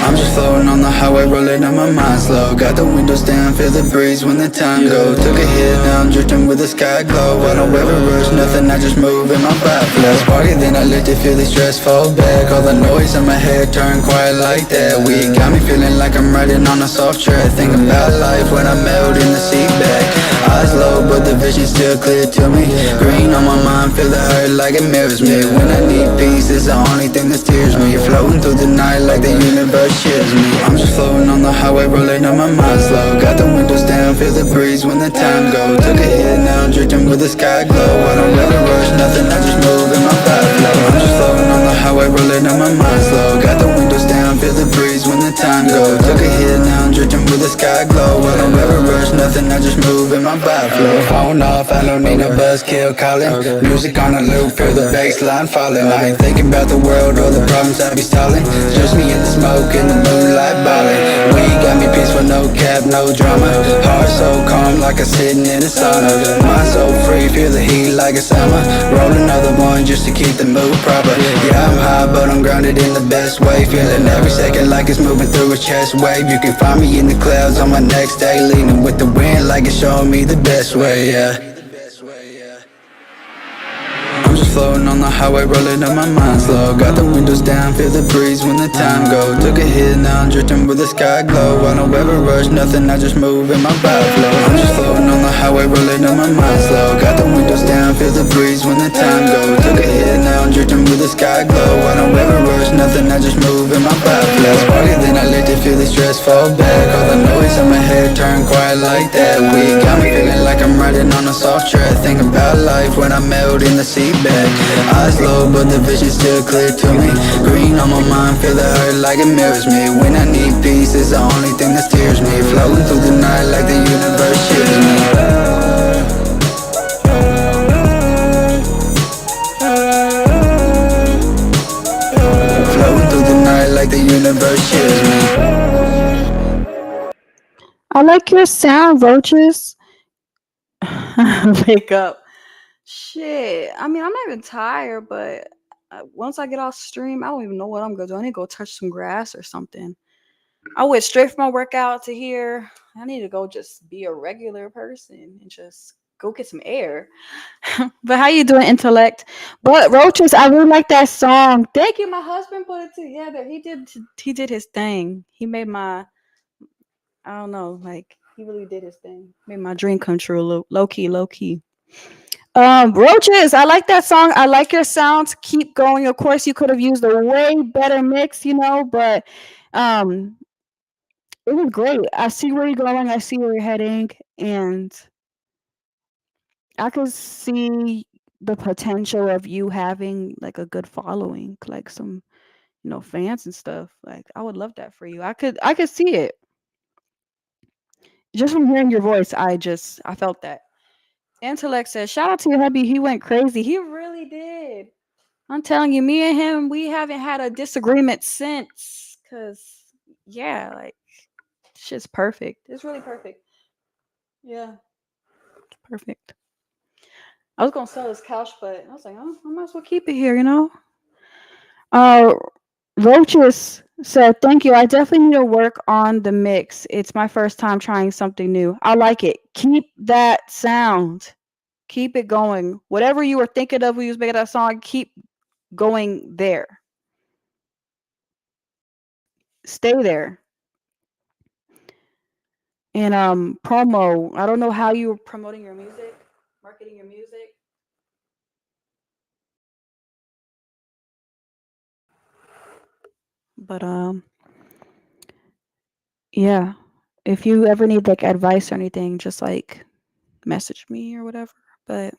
I'm just floating on the highway, rolling on my mind slow. Got the windows down, feel the breeze when the time go. Took a hit, now I'm drifting with the sky glow. I don't ever rush nothing, I just move in my vibe flow. Sparky, then I let the feel the stress fall back. All the noise in my head turn quiet like that. We got me feeling like I'm riding on a soft track. Think about life when I melt in the seat back. Eyes low, but the vision still clear to me. Green on my mind, feel the hurt like it mirrors me. When I need peace, it's the only thing that steers me. Floating through the night like the universe cheers me. I'm just floating on the highway, rolling on my mind slow. Got the windows down, feel the breeze when the time go. Took a hit, now I'm drifting with the sky glow. I don't ever rush nothing, I just move in my vibe flow. I'm just floating on the highway, rolling on my mind slow. Got the windows down, feel the breeze when the time go. Took a hit, now I'm drifting with the sky glow. I don't ever rush nothing, I just move in my vibe flow. Phone off, I don't need no buzzkill calling. Music on a loop, feel the bass line falling. I ain't thinking about the world or the problems I be stalling. Just me in the smoke in the moonlight balling. We got me peaceful, no cap, no drama. Heart so calm like I'm sitting in a sauna. Mind so free, feel the heat like a summer. Roll another one just to keep the mood proper. Yeah, I'm high, but I'm grounded in the best way. Feeling every second like it's moving through a chest wave. You can find me in the clouds on my next day, leaning with the wind like it's showing me the best way, yeah. I'm just floating on the highway, rolling on my mind slow. Got the windows down, feel the breeze when the time go. Took a hit, now I'm drifting with the sky glow. I don't ever rush nothing, I just move in my vibe flow. I'm just floating on the highway, rolling on my mind slow. Got the windows down, feel the breeze when the time go. Took a hit, now I'm drifting with the sky glow. I don't ever rush nothing, I just move in my vibe flow. Sparky, then I let the feel the stress fall back. All the noise in my head turn quiet like that. We got me feeling like I'm riding on a soft track. Think about life when I melt in the seat back. Eyes low, but the vision still clear to me. Green on my mind, feel the hurt like it mirrors me. When I need peace, it's the only thing that steers me. Floating through the night like the universe cheers me. Floating through the night like the universe cheers me. I like your sound, roaches. Wake up. Shit. I mean, I'm not even tired, but once I get off stream, I don't even know what I'm gonna do. I need to go touch some grass or something. I went straight from my workout to here. I need to go just be a regular person and just go get some air. But how you doing, Intellect? But Roaches, I really like that song. Thank you. My husband put it together. He did his thing. He made my, I don't know, like he really did his thing. Made my dream come true. Low key, low key. Roaches, I like that song. I like your sounds. Keep going. Of course, you could have used a way better mix, but it was great. I see where you're going. I see where you're heading, and I could see the potential of you having like a good following, like some, fans and stuff. Like I would love that for you. I could see it. Just from hearing your voice, I felt that. Intellect says, shout out to your hubby. He went crazy. He really did. I'm telling you, me and him, we haven't had a disagreement since. Cause yeah, like shit's perfect. It's really perfect. Yeah. Perfect. I was gonna sell this couch, but I was like, oh, I might as well keep it here, Roaches said, thank you. I definitely need to work on the mix. It's my first time trying something new. I like it. Keep that sound. Keep it going. Whatever you were thinking of when you was making that song, keep going there. Stay there. And promo. I don't know how you were promoting your music, marketing your music. But yeah. If you ever need like advice or anything, just like message me or whatever. But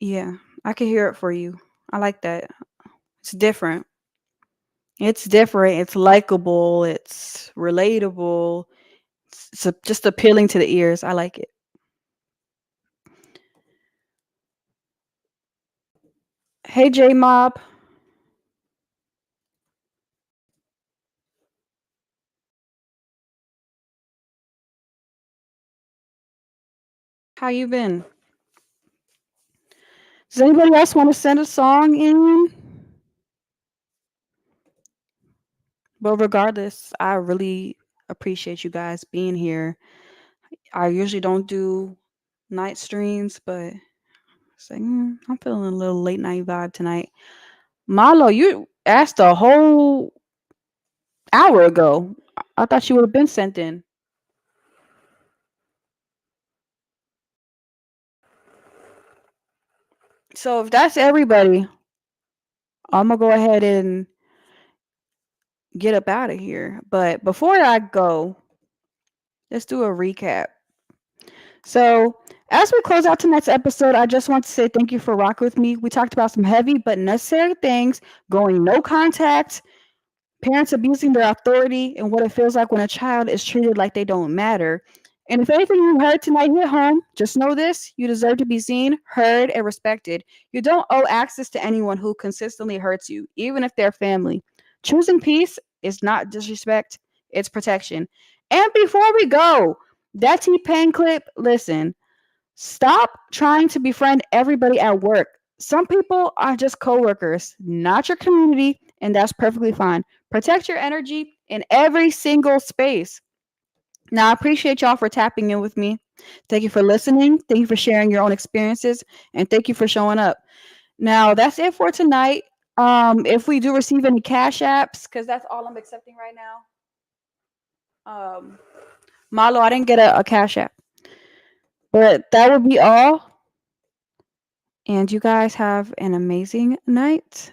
yeah, I can hear it for you. I like that. It's different. It's different. It's likable. It's relatable. It's just appealing to the ears. I like it. Hey, J Mob. How you been? Does anybody else want to send a song in? But regardless, I really appreciate you guys being here. I usually don't do night streams, but it's like, I'm feeling a little late night vibe tonight. Malo, you asked a whole hour ago. I thought you would have been sent in. So if that's everybody, I'm gonna go ahead and get up out of here. But before I go, let's do a recap. So as we close out tonight's episode, I just want to say thank you for rocking with me. We talked about some heavy but necessary things, going no contact, parents abusing their authority, and what it feels like when a child is treated like they don't matter. And if anything you heard tonight hit home, just know this: you deserve to be seen, heard, and respected. You don't owe access to anyone who consistently hurts you, even if they're family. Choosing peace is not disrespect, it's protection. And before we go, that T-Pain clip, listen, stop trying to befriend everybody at work. Some people are just coworkers, not your community, and that's perfectly fine. Protect your energy in every single space. Now, I appreciate y'all for tapping in with me. Thank you for listening. Thank you for sharing your own experiences, and thank you for showing up. Now, that's it for tonight. If we do receive any cash apps, because that's all I'm accepting right now. Malo, I didn't get a cash app. But that would be all. And you guys have an amazing night.